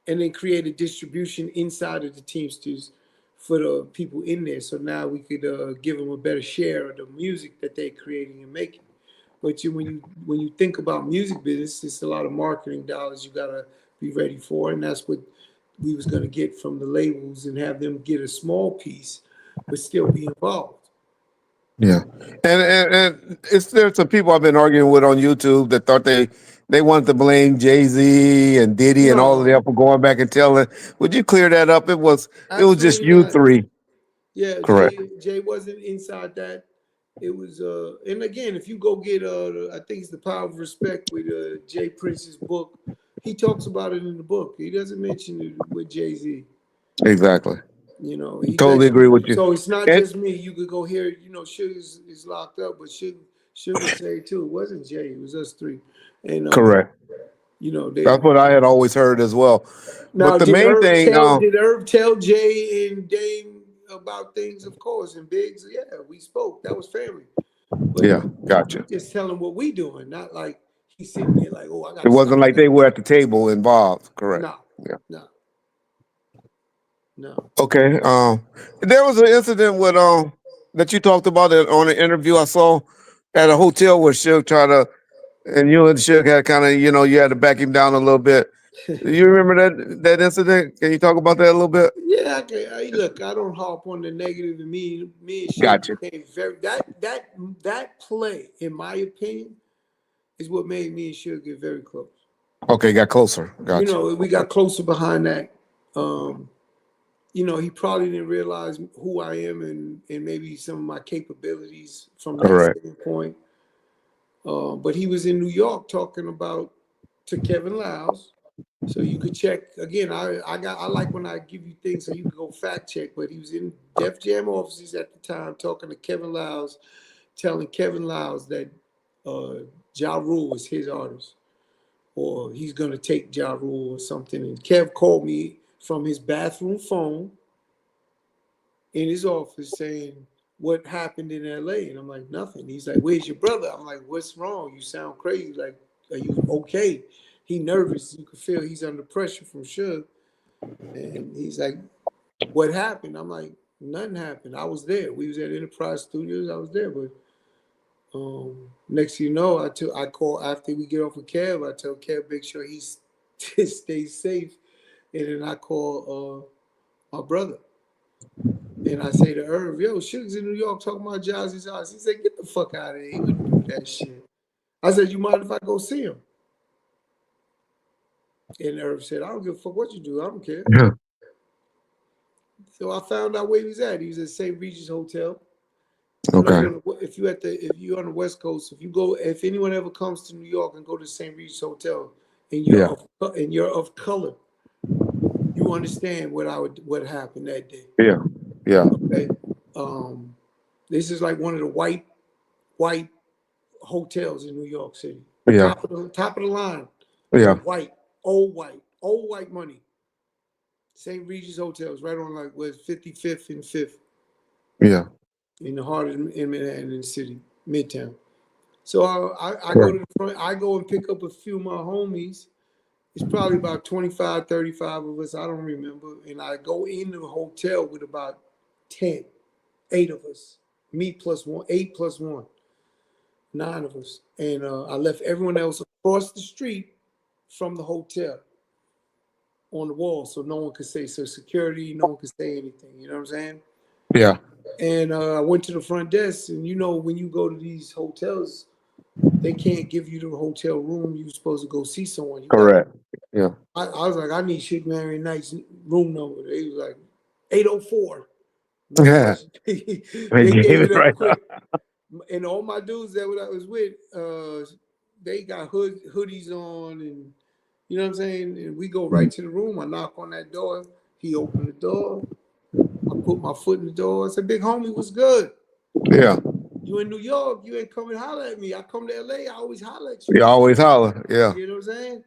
and then create a distribution inside of the Teamsters for the people in there. So now we could give them a better share of the music that they're creating and making. But when you think about music business, it's a lot of marketing dollars you gotta be ready for, and that's what we was gonna get from the labels and have them get a small piece, but still be involved. Yeah, and there's some people I've been arguing with on YouTube that thought they wanted to blame Jay-Z and Diddy and all of them for going back and telling. Would you clear that up? It was just you three. Yeah, correct. Jay wasn't inside that. It was and again, if you go get I think it's The Power of Respect with Jay Prince's book, he talks about it in the book. He doesn't mention it with Jay-Z. Exactly. He totally agree with you. So it's not just me. You could go hear, Suge is locked up, but Suge would say too. It wasn't Jay. It was us three. And correct. That's what I had always heard as well. Now, but the main thing, did Herb tell Jay and Dame about things? Of course, and Biggs. Yeah, we spoke. That was family. But yeah, gotcha. Just tell him what we doing, not like he's sitting there like, oh, I got. It wasn't like they were at the table involved. Correct. No. Okay. There was an incident with that you talked about on an interview I saw at a hotel where Suge tried to, and you and Suge had kind of, you had to back him down a little bit. Do you remember that incident? Can you talk about that a little bit? Yeah, okay. Look, I don't harp on the negative, and me and Suge gotcha. became very that play, in my opinion, is what made me and Suge get very close. Okay, got closer. Gotcha. We got closer behind that. you know, he probably didn't realize who I am and maybe some of my capabilities from that Correct. standpoint. But he was in New York talking about to Kevin Liles. So you could check again. I like when I give you things so you can go fact check. But he was in Def Jam offices at the time talking to Kevin Liles, telling Kevin Liles that Ja Rule is his artist, or he's gonna take Ja Rule or something. And Kev called me from his bathroom phone in his office saying, "What happened in LA?" And I'm like, "Nothing." He's like, "Where's your brother?" I'm like, "What's wrong? You sound crazy. Like, are you okay?" He nervous. You can feel he's under pressure from Suge. And he's like, "What happened?" I'm like, "Nothing happened. I was there. We was at Enterprise Studios. I was there." But next thing you know, I call after we get off with Kev. I tell Kev make sure he stays safe, and then I call my brother. And I say to Irv, "Yo, Suge's in New York talking about Jazzy's house." He said, "Get the fuck out of here. He wouldn't do that shit." I said, "You mind if I go see him?" And Irv said, "I don't give a fuck what you do. I don't care." Yeah. So I found out where he was at. He was at St. Regis Hotel. You know, Okay. if you're on the West Coast, if anyone ever comes to New York and go to St. Regis Hotel and Yeah. you're of color, you understand what happened that day. Yeah. Yeah. Okay. This is like one of the white hotels in New York City. Yeah. Top of the line. Yeah. But old white money. St. Regis Hotels, right on like 55th and 5th. Yeah. In the heart of Manhattan, in the city, Midtown. So I go to the front. I go and pick up a few of my homies. It's probably about 25, 35 of us. I don't remember. And I go in the hotel with about 10, 8 of us. Me plus one, 8 plus 1, 9 of us. And I left everyone else across the street from the hotel on the wall so no one could say, so security, no one could say anything. You know what I'm saying? Yeah. And I went to the front desk, and you know, when you go to these hotels, they can't give you the hotel room. You're supposed to go see someone. Correct. Yeah. I was like, I need Suge Marion Knight's room number. They was like, 804. No Yeah. question. They They gave gave it it up right quick. And all my dudes that I was with, they got hoodies on, and you know what I'm saying? And we go right to the room. I knock on that door. He opened the door. I put my foot in the door. I said, "Big homie, what's good? Yeah. You in New York, you ain't come and holler at me. I come to LA, I always holler at you." You always holler. Yeah. You know what I'm saying?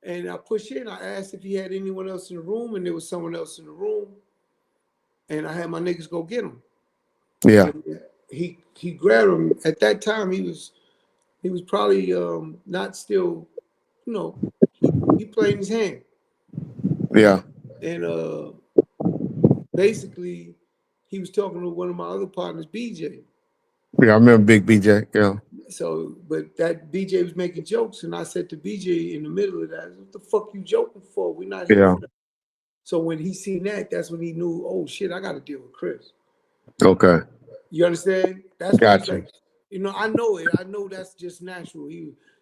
And I pushed in. I asked if he had anyone else in the room, and there was someone else in the room. And I had my niggas go get him. Yeah. And he grabbed him. At that time, he was probably not still, you know, he played his hand. Yeah. And basically, he was talking to one of my other partners, BJ. Yeah. I remember Big BJ. Yeah. So, but that BJ was making jokes, and I said to BJ in the middle of that, "What the fuck you joking for? We're not here for that." So when he seen that, that's when he knew, oh shit, I got to deal with Chris. Okay. You understand? That's when he's Gotcha. like, you know, I know it. I know that's just natural.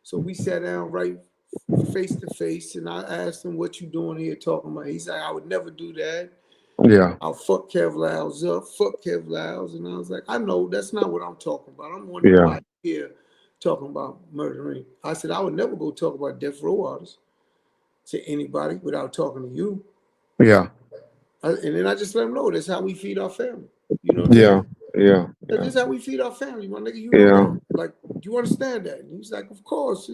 So we sat down right face to face, and I asked him, "What you doing here talking about?" He's like, "I would never do that. Yeah. I'll fuck Kev Lyles up, fuck Kev Lyles." And I was like, "I know that's not what I'm talking about. I'm wondering Yeah. why you're here talking about murdering." I said, "I would never go talk about death row artists to anybody without talking to you." Yeah. And then I just let him know that's how we feed our family. You know what I'm Yeah. saying? Yeah. This is how we feed our family, my nigga. You know Yeah. that. Like, do you understand that? And he's like, "Of course.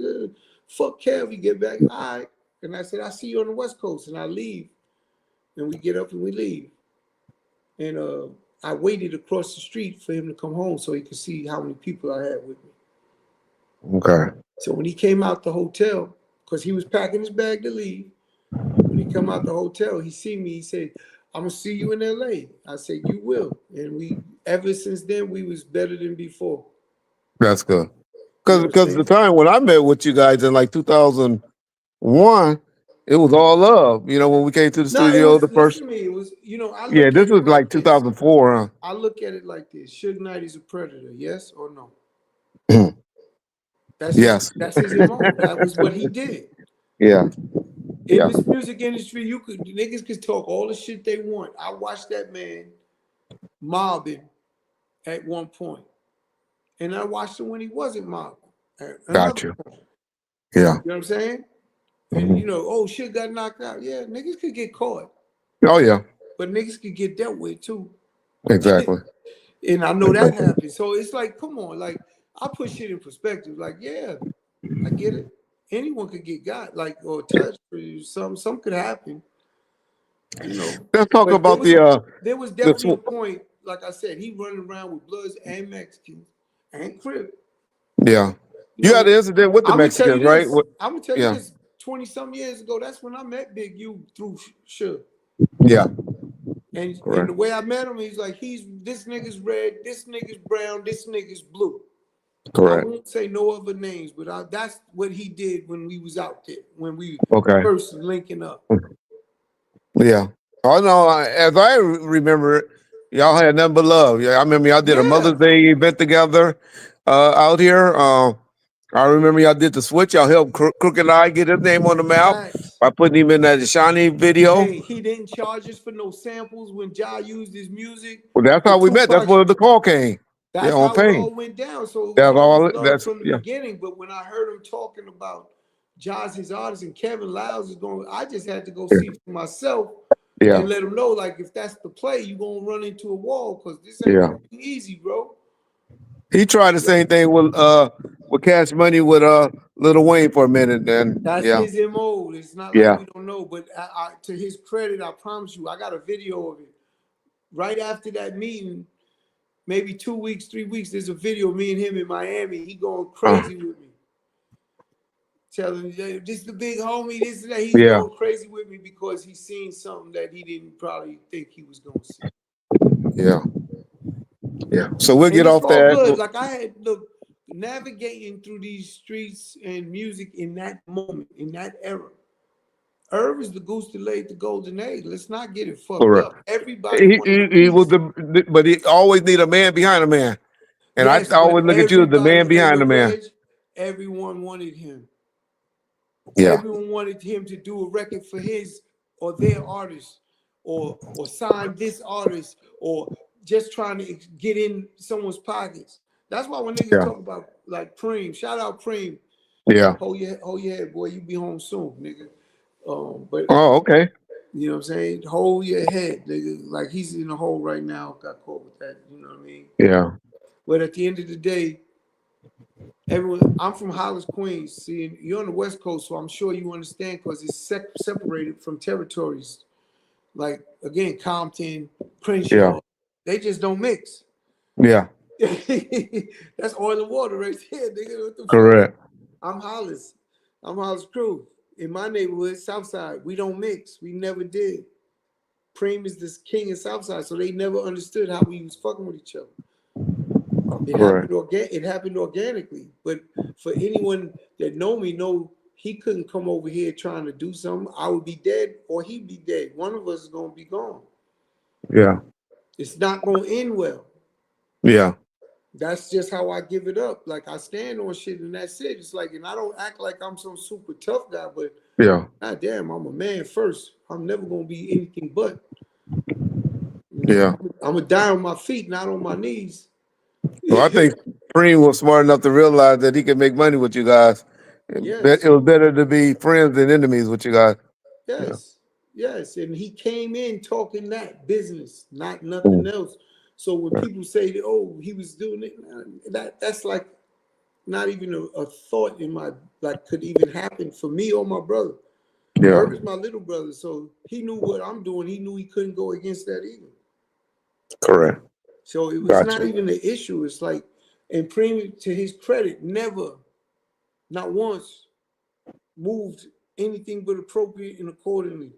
Fuck Kev, we get back." All right. And I said, "I'll see you on the West Coast." And I leave. And we get up and we leave. And I waited across the street for him to come home so he could see how many people I had with me. Okay. So when he came out the hotel, because he was packing his bag to leave, when he come out the hotel, he see me, he said, "I'm gonna see you in LA." I said, "You will." And we ever since then we was better than before. That's good. You know what I'm Because the saying? time when I met with you guys in like 2001, it was all love. You know, when we came to the No, it studio, was, the listen first, to me, it was, I yeah, look this at it was like like this. 2004, I look at it like this. Suge Knight is a predator, yes or no? huh? That's Yes. his MO. That was what he did. Yeah. In this music industry, niggas could talk all the shit they want. I watched that man mobbing at one point, and I watched him when he wasn't mobbing at Got another you. point. Yeah. You know what I'm saying? And Mhm. oh, shit got knocked out. Yeah, niggas could get caught, Oh yeah. but niggas could get dealt with too. Exactly. And I know that happens. So it's like, come on, like I put shit in perspective. Like, yeah, I get it. Anyone could get got, like, or touched, or some could happen. You know, Let's talk but about there was the definitely a point, like I said, he running around with Bloods and Mexicans and Crip. yeah. You You had know, an incident with the I'm gonna tell you Mexicans, right? this. I'm gonna tell you Yeah. this. 20-some years ago, that's when I met Big U through Suge. Yeah. And Correct. the way I met him, he's like, this nigga's red, this nigga's brown, this nigga's blue. I Correct. won't say no other names, but that's what he did when we was out there, when we Okay. first linking up. Yeah. Oh no, as I remember it, y'all had nothing but love. Yeah, I remember y'all did a Yeah. Mother's Day event together out here. I remember y'all did the switch. Y'all helped Crooked Eye get his name on the map Facts. by putting him in that Shawnee video. Hey, he didn't charge us for no samples when Ja used his music. Well, that's how we met. That's where the call came. Yeah, That's on how it Pain. all went down. So it was That's always all. love That's from the yeah. beginning. But when I heard him talking about Ja's his artist and Kevin Lyles is going, I just had to go see for myself Yeah. and let him know, like, if that's the play, you're gonna run into a wall because this ain't Yeah. gonna be easy, bro. He tried the same thing with Cash Money with Lil Wayne for a minute. Then That's yeah. his MO. It's not like Yeah. we don't know, but to his credit, I promise you, I got a video of it. Right after that meeting, maybe 2 weeks, 3 weeks, there's a video of me and him in Miami. He going crazy with me. Telling me, this the big homie, this and that. He's Yeah. going crazy with me because he's seen something that he didn't probably think he was going to see. Yeah. Yeah. So we'll And get it's off all that. good. Like I had, look, navigating through these streets and music in that moment, in that era. Irv is the goose that laid the golden egg. Let's not get it fucked Correct. up. Everybody wanted a He was piece. but he always need a man behind a man. And I Yes, always but look at you as the man everybody, behind the look, man. Reg, everyone wanted him. Yeah. Everyone wanted him to do a record for his or their artist, or sign this artist, or just trying to get in someone's pockets. That's why when niggas Yeah. talk about like Preem, shout out Preem. Yeah. Hold your head, boy. You be home soon, nigga. But Oh, okay. you know what I'm saying? Hold your head, nigga. Like he's in a hole right now. Got caught with that. You know what I mean? Yeah. But at the end of the day, everyone, I'm from Hollis, Queens. See, you're on the West Coast, so I'm sure you understand because it's separated from territories. Like, again, Compton, Crenshaw, Yeah. they just don't mix. Yeah. That's oil and water right there, nigga. What the Correct. fuck? I'm Hollis. I'm Hollis Crew. In my neighborhood, Southside, we don't mix. We never did. Preem is this king in Southside, so they never understood how we was fucking with each other. Correct. It happened organically. But for anyone that know me, know he couldn't come over here trying to do something. I would be dead or he'd be dead. One of us is gonna be gone. Yeah. It's not gonna end well. Yeah. That's just how I give it up. Like I stand on shit and that's it. It's like, and I don't act like I'm some super tough guy, but Yeah. god damn, I'm a man first. I'm never gonna be anything but. Yeah. I'm gonna die on my feet, not on my knees. Well, I think Preem was smart enough to realize that he could make money with you guys. Yes. It was better to be friends than enemies with you guys. Yes, yes, and he came in talking that business, not nothing else. So when people say that, oh, he was doing it, that's like not even a thought in my like could even happen for me or my brother. Yeah. Herb is my little brother, so he knew what I'm doing. He knew he couldn't go against that either. Correct. So it was not even an issue. It's like, and Preem, to his credit, never, not once, moved anything but appropriate and accordingly.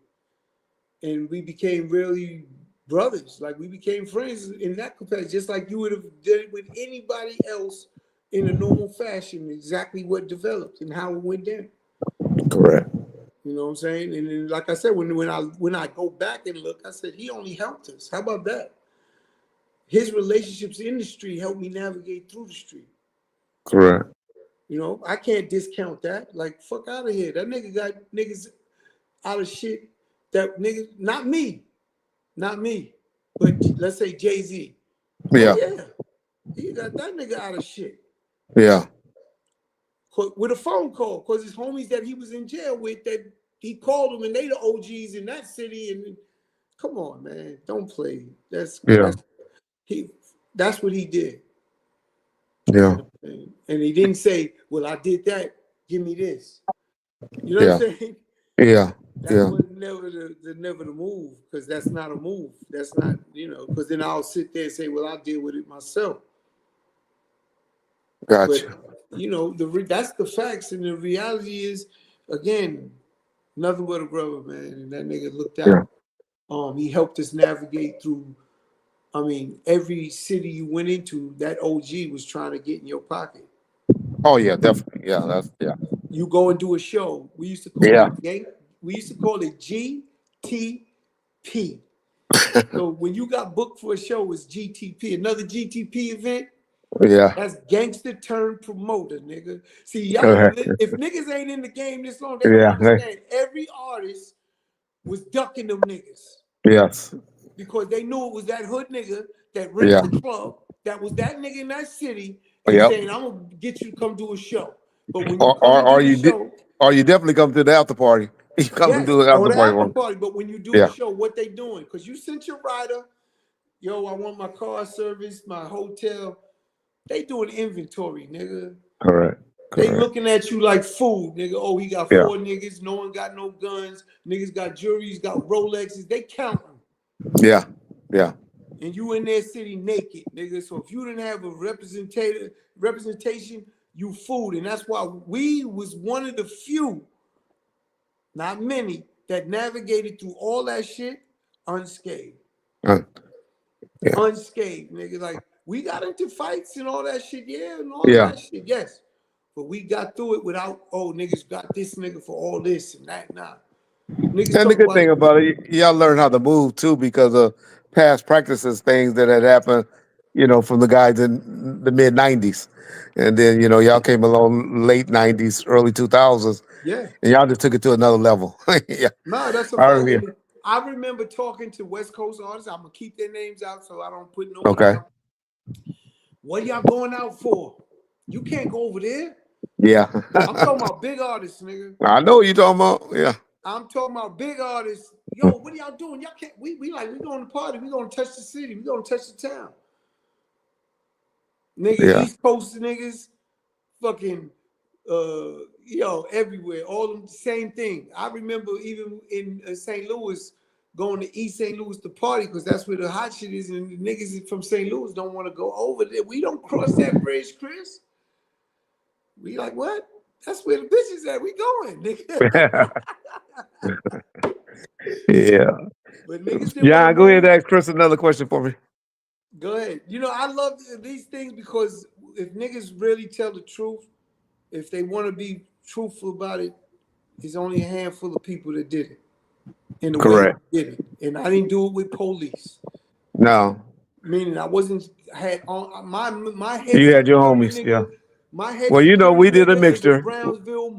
And we became really brothers. Like we became friends in that capacity, just like you would have done it with anybody else in a normal fashion, exactly what developed and how it went down. Correct. You know what I'm saying? And then, like I said, when I go back and look, I said he only helped us. How about that? His relationships in the street helped me navigate through the street. Correct. You know, I can't discount that. Like, fuck out of here. That nigga got niggas out of shit that niggas, not me, but let's say Jay-Z. Yeah. Oh yeah, he got that nigga out of shit. Yeah. With a phone call, because his homies that he was in jail with, that he called them and they the OGs in that city. And come on, man, don't play. That's Yeah. that's what he did. Yeah. And he didn't say, well, I did that, give me this. You know Yeah. what I'm saying? Yeah. That Yeah. was never the move, because that's not a move. That's not, because then I'll sit there and say, well, I'll deal with it myself. Gotcha. But that's the facts, and the reality is, again, nothing but a brother, man. And that nigga looked out. He helped us navigate through. I mean, every city you went into, that OG was trying to get in your pocket. Oh yeah, definitely. Yeah, You go and do a show. We used to call it GTP. So when you got booked for a show, it's GTP. Another GTP event. Yeah. That's gangster turned promoter, nigga. See, y'all, if niggas ain't in the game this long, they don't understand. Every artist was ducking them niggas. Yes. Because they knew it was that hood nigga that rented the club, that was that nigga in that city, and saying, I'm gonna get you to come do a show. But when you come and do the show, or you definitely come to the after party. You come and do the after party. But when you do a show, what they doing? Because you sent your rider, yo, I want my car service, my hotel. They doing inventory, nigga. Correct. They looking at you like food, nigga. Oh, he got 4 niggas. No one got no guns. Niggas got jewelries, got Rolexes. They counting. Yeah. Yeah. And you in their city naked, nigga. So if you didn't have a representation, you fooled. And that's why we was one of the few, not many, that navigated through all that shit unscathed. Unscathed, nigga. Like, we got into fights and all that shit, and all that shit, yes. But we got through it without, niggas got this nigga for all this and that, nah. Niggas and the good thing about it, y'all learn how to move too because of past practices, things that had happened, from the guys in the mid '90s, and then y'all came along late '90s, early 2000s, and y'all just took it to another level. No, that's a fact. I remember talking to West Coast artists. I'm gonna keep their names out so I don't put no one out. What y'all going out for? You can't go over there. Yeah. I'm talking about big artists, nigga. I know what you're talking about. Yeah. I'm talking about big artists. Yo, what are y'all doing? Y'all can't. We going to party. We gonna touch the city. We gonna touch the town. Nigga, East Coast niggas, fucking, everywhere. All them same thing. I remember even in St. Louis, going to East St. Louis to party because that's where the hot shit is, and the niggas from St. Louis don't want to go over there. We don't cross that bridge, Chris. We like, what? That's where the bitches at. We going, nigga. Yeah. But niggas go ahead and ask Chris another question for me. Go ahead. I love these things because if niggas really tell the truth, if they want to be truthful about it, there's only a handful of people that did it. In the way I did it. And I didn't do it with police. No. Meaning I had on my head. You had your homies, nigga, My head. Well, we did a mixture. The Brownsville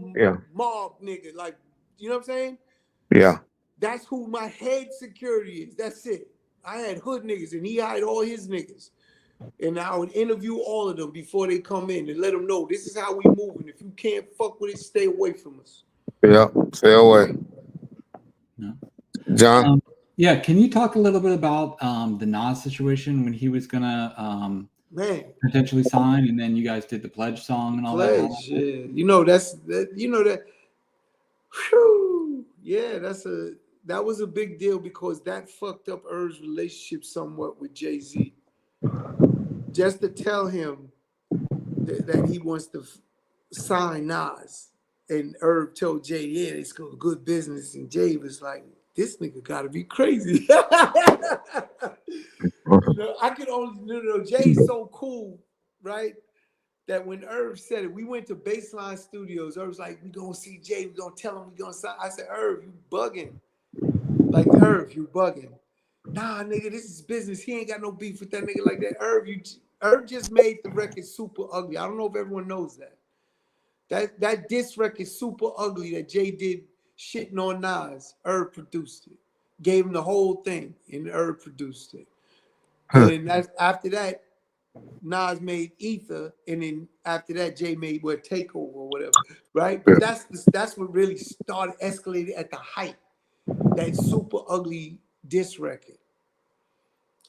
mob nigga. Like, you know what I'm saying? Yeah. That's who my head security is. That's it. I had hood niggas and he hired all his niggas. And I would interview all of them before they come in and let them know this is how we moving. If you can't fuck with it, stay away from us. Yeah, stay away. Yeah. John? Can you talk a little bit about the Nas situation when he was gonna potentially sign, and then you guys did the pledge song and all that? That. Whew, that was a big deal because that fucked up Irv's relationship somewhat with Jay-Z. Just to tell him that he wants to sign Nas, and Irv told Jay, it's good business, and Jay was like, this nigga gotta be crazy. I could only, Jay's so cool, right? That when Irv said it, we went to Baseline Studios. Irv's like, we gonna see Jay, we gonna tell him we gonna sign. I said, Irv, you bugging. Like, Irv, you bugging. Nah, nigga, this is business. He ain't got no beef with that nigga like that. Irv just made the record super ugly. I don't know if everyone knows that. That diss record super ugly that Jay did shitting on Nas. Irv produced it. Gave him the whole thing, and Irv produced it. And then after that, Nas made Ether, and then after that, Jay made Takeover or whatever, right? But that's what really started escalating at the height. That super ugly diss record.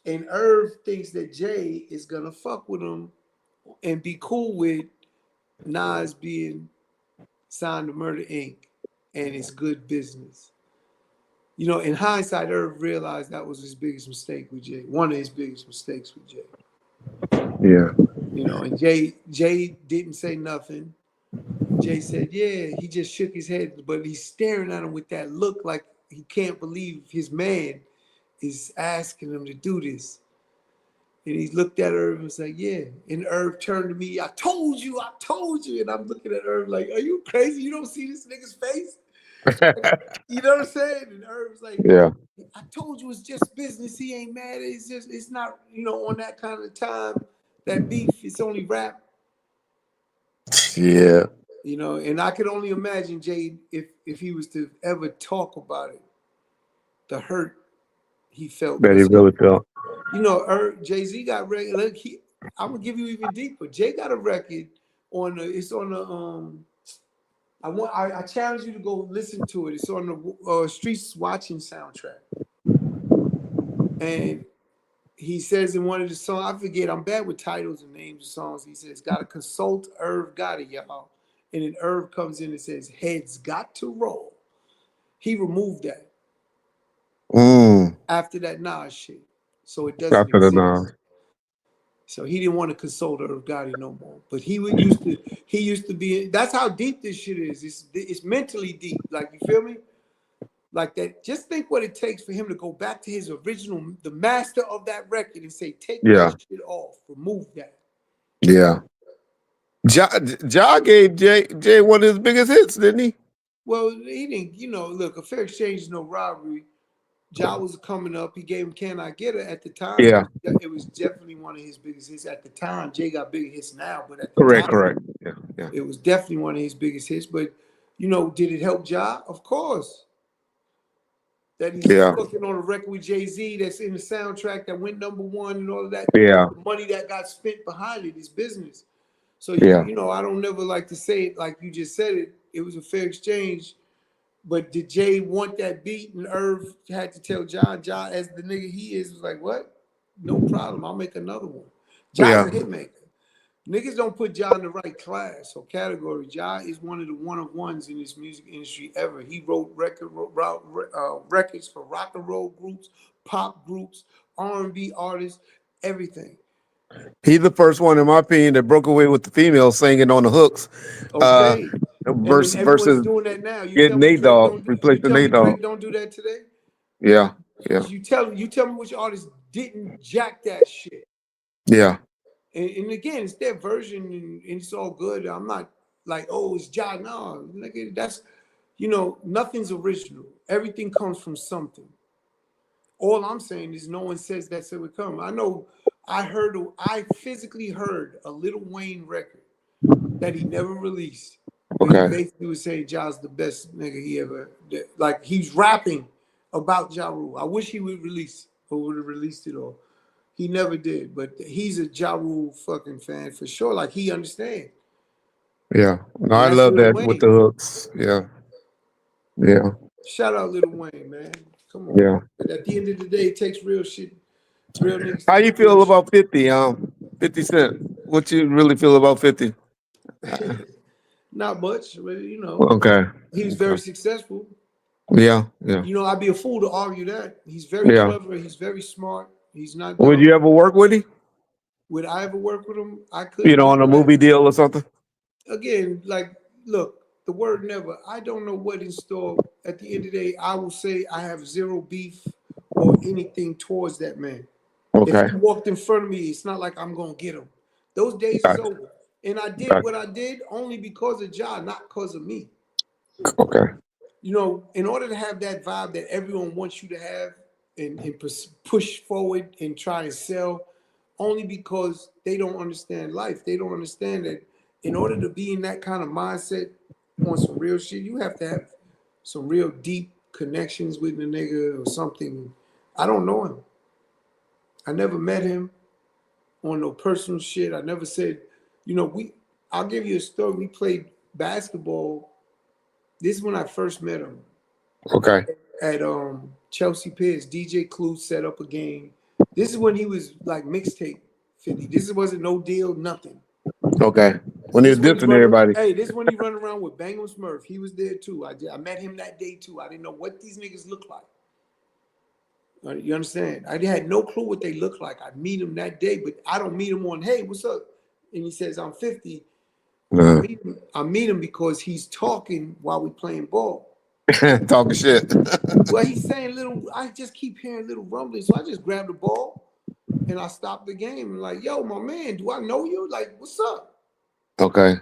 And Irv thinks that Jay is gonna fuck with him and be cool with Nas being signed to Murder Inc. and it's good business. You know, in hindsight, Irv realized that was his biggest mistake with Jay. One of his biggest mistakes with Jay. Yeah. You know, and Jay didn't say nothing. Jay said, yeah, he just shook his head, but he's staring at him with that look like he can't believe his man is asking him to do this. And he looked at Irv and was like, yeah. And Irv turned to me, I told you. And I'm looking at Irv like, are you crazy? You don't see this nigga's face? You know what I'm saying? And Irv's like, Yeah. I told you it's just business. He ain't mad. It's not, you know, on that kind of time, that beef, it's only rap. Yeah. You know, and I could only imagine Jay if he was to ever talk about it, the hurt he felt. That he really felt. You know, Jay-Z got record. Look, I'm gonna give you even deeper. Jay got a record on the. It's on the. I challenge you to go listen to it. It's on the Streets Watching soundtrack. And he says in one of the songs, I forget. I'm bad with titles and names of songs. He says, "Gotta consult Irv Gotti, y'all." And then Irv comes in and says, "Heads got to roll." He removed that after that Nas shit, so it doesn't After the exist. Nas. So he didn't want to consult Irv Gotti no more. But he used to be. That's how deep this shit is. It's mentally deep. Like, you feel me? Like that. Just think what it takes for him to go back to his original, the master of that record, and say, "Take that shit off, remove that." Yeah. Ja gave Jay one of his biggest hits, didn't he? Well, he didn't. You know, look, a fair exchange is no robbery. Ja was coming up. He gave him "Can I Get Her" at the time. Yeah. It was definitely one of his biggest hits at the time. Jay got bigger hits now, but at the time, Correct. Yeah. it was definitely one of his biggest hits. But, you know, did it help Ja? Of course. That he's fucking on a record with Jay-Z that's in the soundtrack that went #1 and all of that. Yeah. The money that got spent behind it is business. So, you know, I don't never like to say it like you just said it. It was a fair exchange. But did Jay want that beat? And Irv had to tell Ja, as the nigga he is, was like, what? No problem. I'll make another one. Ja's a hitmaker. Niggas don't put Ja in the right class or category. Ja is one of the one-of-ones in this music industry ever. He wrote records for rock and roll groups, pop groups, R&B artists, everything. He's the first one, in my opinion, that broke away with the females singing on the hooks. Okay. Versus doing that now. You getting Nate Dogg, replacing Nate Dogg. Drake don't do that today? Yeah. You tell me which artist didn't jack that shit. Yeah. And again, it's their version and it's all good. I'm not like, oh, it's Ja. No, nigga, that's, you know, nothing's original. Everything comes from something. All I'm saying is no one says that's it would come. I know I physically heard a Lil Wayne record that he never released. He basically was saying Ja's the best nigga he ever did. Like, he's rapping about Ja Rule. I wish he would have released it all. He never did, but he's a Ja Rule fucking fan for sure. Like, he understands. Yeah. No, I love that with the hooks. Yeah. Yeah. Shout out Lil Wayne, man. Come on. Yeah. But at the end of the day, it takes real shit. Real niggas. How you feel about 50, 50 Cent? What you really feel about 50? Not much, but you know. Okay. He was very successful. Yeah. You know, I'd be a fool to argue that. He's very clever. He's very smart. He's not dumb. Would you ever work with him? Would I ever work with him? I could. You know, on a movie deal or something? Again, like, look, the word never. I don't know what in store. At the end of the day, I will say I have zero beef or anything towards that man. Okay. If he walked in front of me, it's not like I'm going to get him. Those days is over. And I did what I did only because of Ja, not because of me. Okay. You know, in order to have that vibe that everyone wants you to have and push forward and try and sell, only because they don't understand life. They don't understand that in order to be in that kind of mindset on some real shit, you have to have some real deep connections with the nigga or something. I don't know him. I never met him on no personal shit. I never said, I'll give you a story. We played basketball. This is when I first met him. Okay. At Chelsea Piers. DJ Clue set up a game. This is when he was like mixtape 50. This wasn't no deal, nothing. Okay. When he was dissing everybody. Hey, this is when he run around with Bangum Smurf. He was there too. I met him that day too. I didn't know what these niggas look like. You understand? I had no clue what they look like. I meet him that day, but I don't meet him on, hey, what's up? And he says, I'm 50. I meet him because he's talking while we playing ball. Talking shit. Well, he's saying I just keep hearing little rumbling. So I just grabbed the ball and I stopped the game and like, yo, my man, do I know you? Like, what's up? Okay.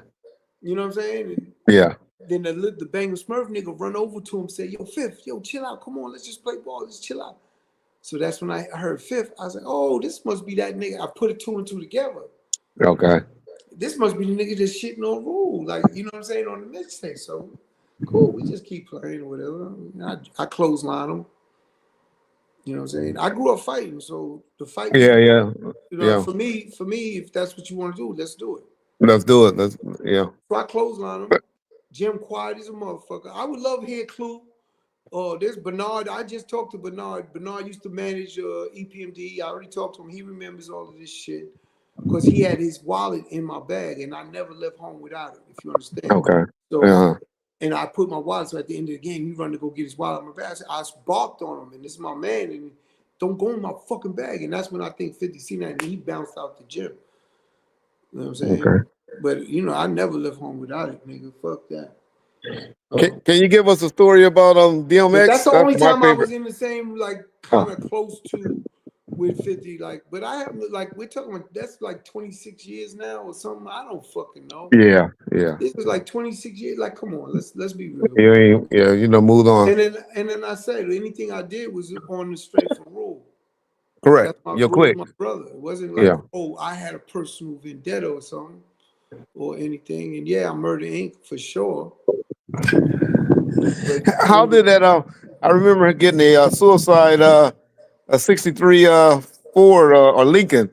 You know what I'm saying? And yeah. Then the Bangor Smurf nigga run over to him and say, yo, Fifth, yo, chill out. Come on, let's just play ball. Let's chill out. So that's when I heard Fifth. I was like, oh, this must be that nigga. I put it 2 and 2 together. Okay. This must be the nigga just shitting on Rule. Like, you know what I'm saying, on the mixtape. So, cool. We just keep playing or whatever. I clothesline him. You know what I'm saying? I grew up fighting, so the fight. Yeah. For me, if that's what you want to do, let's do it. Let's do it. So I clothesline him. Jim quiet as a motherfucker. I would love to hear Clue. There's Bernard. I just talked to Bernard. Bernard used to manage EPMD. I already talked to him. He remembers all of this shit because he had his wallet in my bag, and I never left home without it. If you understand. Okay. So, and I put my wallet. So at the end of the game, he run to go get his wallet in my bag. I barked on him, and this is my man, and don't go in my fucking bag. And that's when I think 50 seen that, and he bounced out the gym. You know what I'm saying? Okay. But I never left home without it, nigga. Fuck that. Can you give us a story about DMX? That's the only time I was in the same kind of close to with 50. But I have we're talking about that's 26 years now or something. I don't fucking know. Yeah. This was 26 years. Come on, let's be real. Move on. And then I said anything I did was on the straight from Rule. Correct. You're quick. My brother. It wasn't I had a personal vendetta or something or anything. And I Murder Inc. for sure. How did that? I remember getting a suicide, a '63 Ford or Lincoln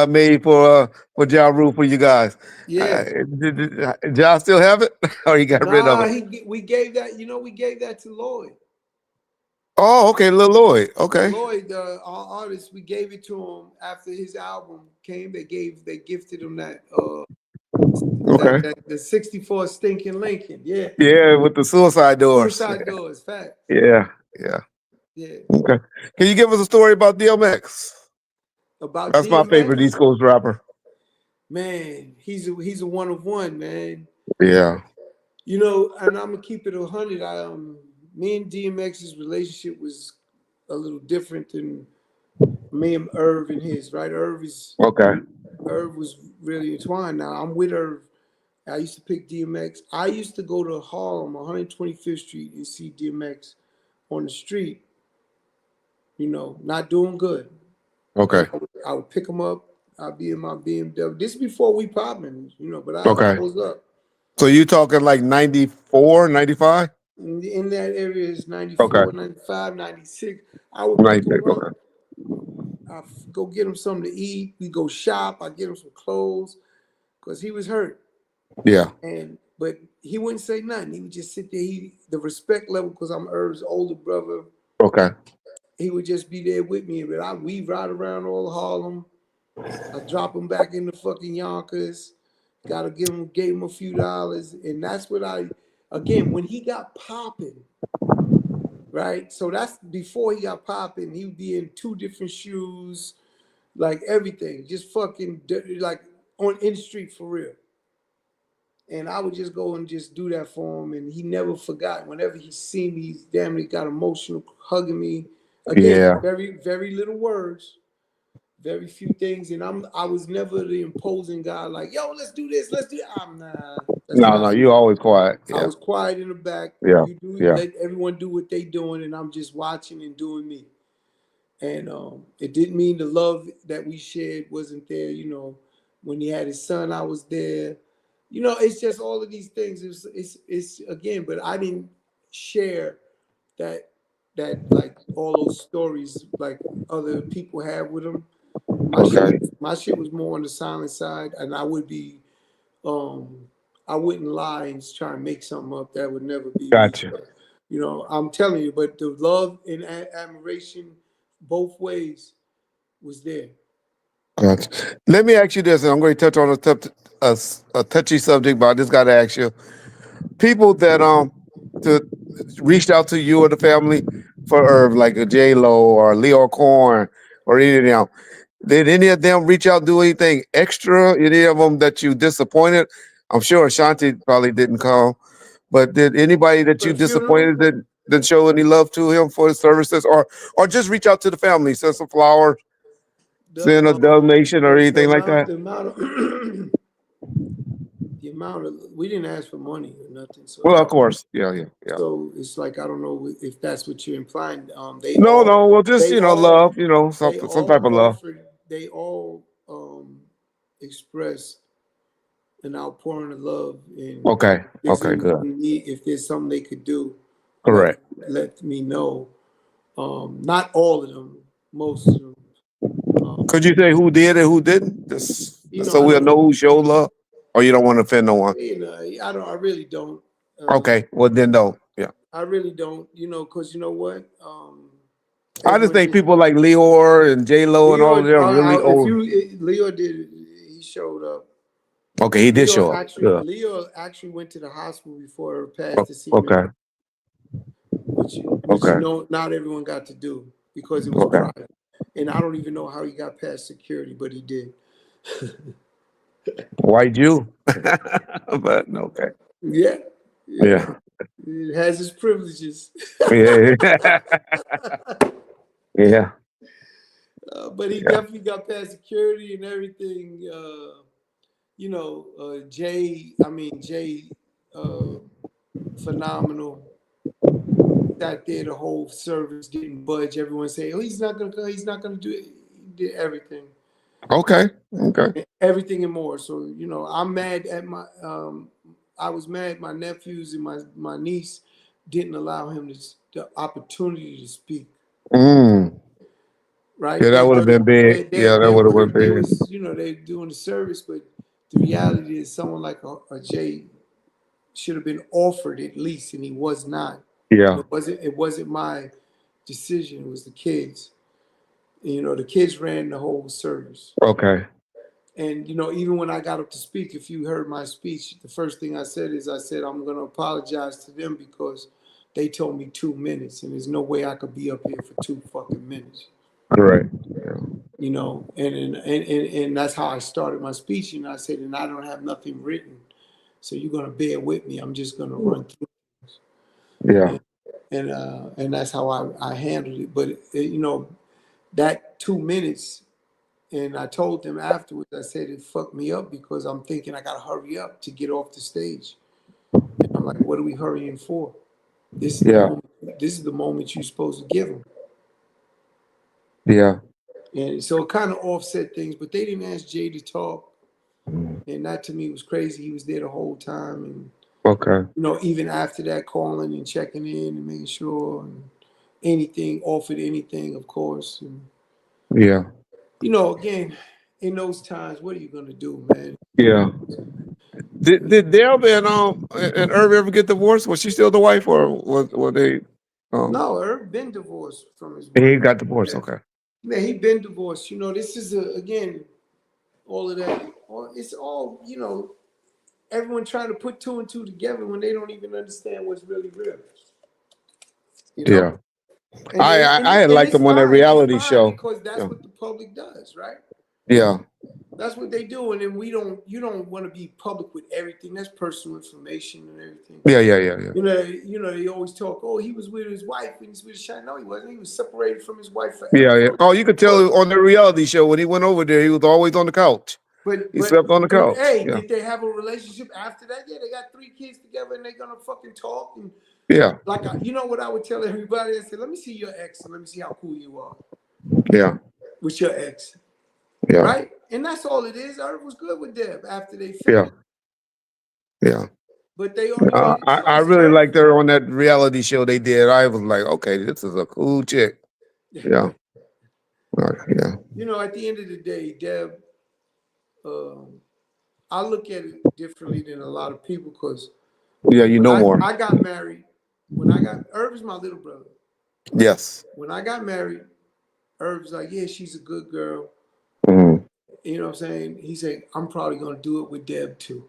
made for Ja Rule for you guys. Yeah. Did Ja still have it, or he got rid of it? We gave that. We gave that to Lloyd. Oh, okay, Lil Lloyd. Okay. Lloyd, our artist, we gave it to him after his album came. They gifted him that. The 64 Stinking Lincoln. Yeah. Yeah, with the suicide doors. Suicide doors, fact. Yeah. Okay. Can you give us a story about DMX? That's my favorite East Coast rapper. Man, he's a one of one, man. Yeah. And I'm gonna keep it 100. Me and DMX's relationship was a little different than me and Irv and his, right? Irv was really entwined. Now I'm with Irv. I used to pick DMX. I used to go to Harlem, 125th Street, and see DMX on the street. Not doing good. Okay. I would pick him up. I'd be in my BMW. This is before we popping, but I was up. So you talking 94, 95? In that area is 94, 95, 96. I would pick him up. I go get him something to eat. We go shop. I get him some clothes because he was hurt. Yeah. But he wouldn't say nothing. He would just sit there. The respect level, because I'm Irv's older brother. Okay. He would just be there with me. But we ride around all Harlem. I drop him back in the fucking Yonkers. Gave him a few dollars. And that's what when he got popping, right? So that's before he got popping. He would be in 2 different shoes, everything. Just fucking in the street for real. And I would just go and just do that for him. And he never forgot. Whenever he seen me, he damn near got emotional, hugging me. Again, very, very little words, very few things. And I was never the imposing guy yo, let's do this, let's do that. I'm not. No, you always quiet. Yeah. I was quiet in the back. Yeah. Let everyone do what they doing, and I'm just watching and doing me. And it didn't mean the love that we shared wasn't there. When he had his son, I was there. It's just all of these things. It's again, but I didn't. share that like all those stories like other people have with him. Okay. My shit was more on the silent side, and I wouldn't lie and try and make something up. That would never be me. Gotcha. You know, I'm telling you, but the love and admiration both ways was there. Gotcha. Let me ask you this, and I'm going to touch on a touchy subject, but I just got to ask you: people that to reached out to you or the family for Irv, like a J Lo or Leo Corn or any of them. Did any of them reach out, do anything extra? Any of them that you disappointed? I'm sure Ashanti probably didn't call, but did anybody that For you the funeral, disappointed that didn't show any love to him for his services, or just reach out to the family, send some flowers, the send a donation or anything like that? the amount of the amount of we didn't ask for money or nothing, so Well, of that course, yeah. so it's like I don't know if that's what you're implying. No, well, just They all love, some type of love. they all expressed an outpouring of love, and Okay, good, if there's something they could do, let correct. let me know. Not all of them, most of them. Could you say who did and who didn't? Just so I we'll know don't. who showed love, or you don't want to offend no one. I don't. I really don't. Okay, well then don't. Yeah, I really don't. Because you know what? I just Everyone think just people like Leor and J Lo and all of Leo. them really If old. Leo did, he showed up. Okay, he did show up. Good. Leo actually went to the hospital before her passed to see me, Okay, which okay, not everyone got to do because it was okay. private. And I don't even know how he got past security, but he did. White Jew, but okay. Yeah, yeah. Yeah, It has its privileges. yeah, yeah, But he yeah. definitely got past security and everything. Jay, phenomenal. Sat there the whole service, didn't budge. Everyone say, "Oh, he's not gonna come. He's not gonna do it." He did everything, Okay, okay. everything and more. So I'm mad at my. I was mad. My nephews and my niece didn't allow him the opportunity to speak. Mm. Right? Yeah, that They would have heard been it. big. Yeah, that would have been They big. was they're doing the service, but the reality is someone like a Jay should have been offered at least, and he was not. And Yeah. it wasn't my decision. It was the kids. And, the kids ran the whole service. Okay. And even when I got up to speak, if you heard my speech, the first thing I said is I'm going to apologize to them because they told me 2 minutes, and there's no way I could be up here for 2 fucking minutes. Correct. And that's how I started my speech. And I said, and I don't have nothing written, so you're gonna bear with me. I'm just gonna run through, Yeah. and that's how I handled it. But that 2 minutes, and I told them afterwards. I said it fucked me up because I'm thinking I gotta hurry up to get off the stage. And I'm like, what are we hurrying for? This is the Yeah. moment. This is the moment you're supposed to give them. Yeah. And so it kind of offset things, but they didn't ask Jay to talk. And that to me was crazy. He was there the whole time. And, Okay. even after that, calling and checking in and making sure and offered anything, of course. And, Yeah. again, in those times, what are you going to do, man? Yeah. Did Deb and Irv ever get divorced? Was she still the wife, or were they? No, Herb been divorced from his He wife. got divorced. Yeah, Okay. man, he been divorced. This is, again, all of that. It's all, everyone trying to put two and two together when they don't even understand what's really real. You know, Yeah. and I had liked it's him on that fine. It's reality fine show. because that's Yeah. what the public does, right? Yeah. That's what they do, and then you don't want to be public with everything. That's personal information and everything. Yeah. They always talk. Oh, he was with his wife and he's with his child. No, he wasn't. He was separated from his wife forever. Yeah. Oh, you could tell on the reality show when he went over there, he was always on the couch. He slept on the couch. Hey, Yeah. did they have a relationship after that? Yeah, they got 3 kids together, and they're gonna fucking talk. And Yeah. like, you know what I would tell everybody? I said, let me see your ex and let me see how cool you are Yeah. with your ex. Yeah. Right? And that's all it is. Irv was good with Deb after they Yeah. finished. Yeah. But they already made a I choice, really Irv. liked her on that reality show they did. I was like, okay, this is a cool chick. Yeah. Yeah. You know, at the end of the day, Deb, I look at it differently than a lot of people because Yeah, you when know more. I got married, Irv is my little brother. Yes. When I got married, Irv's like, yeah, she's a good girl. Mhm. You know what I'm saying? He said, I'm probably gonna do it with Deb too.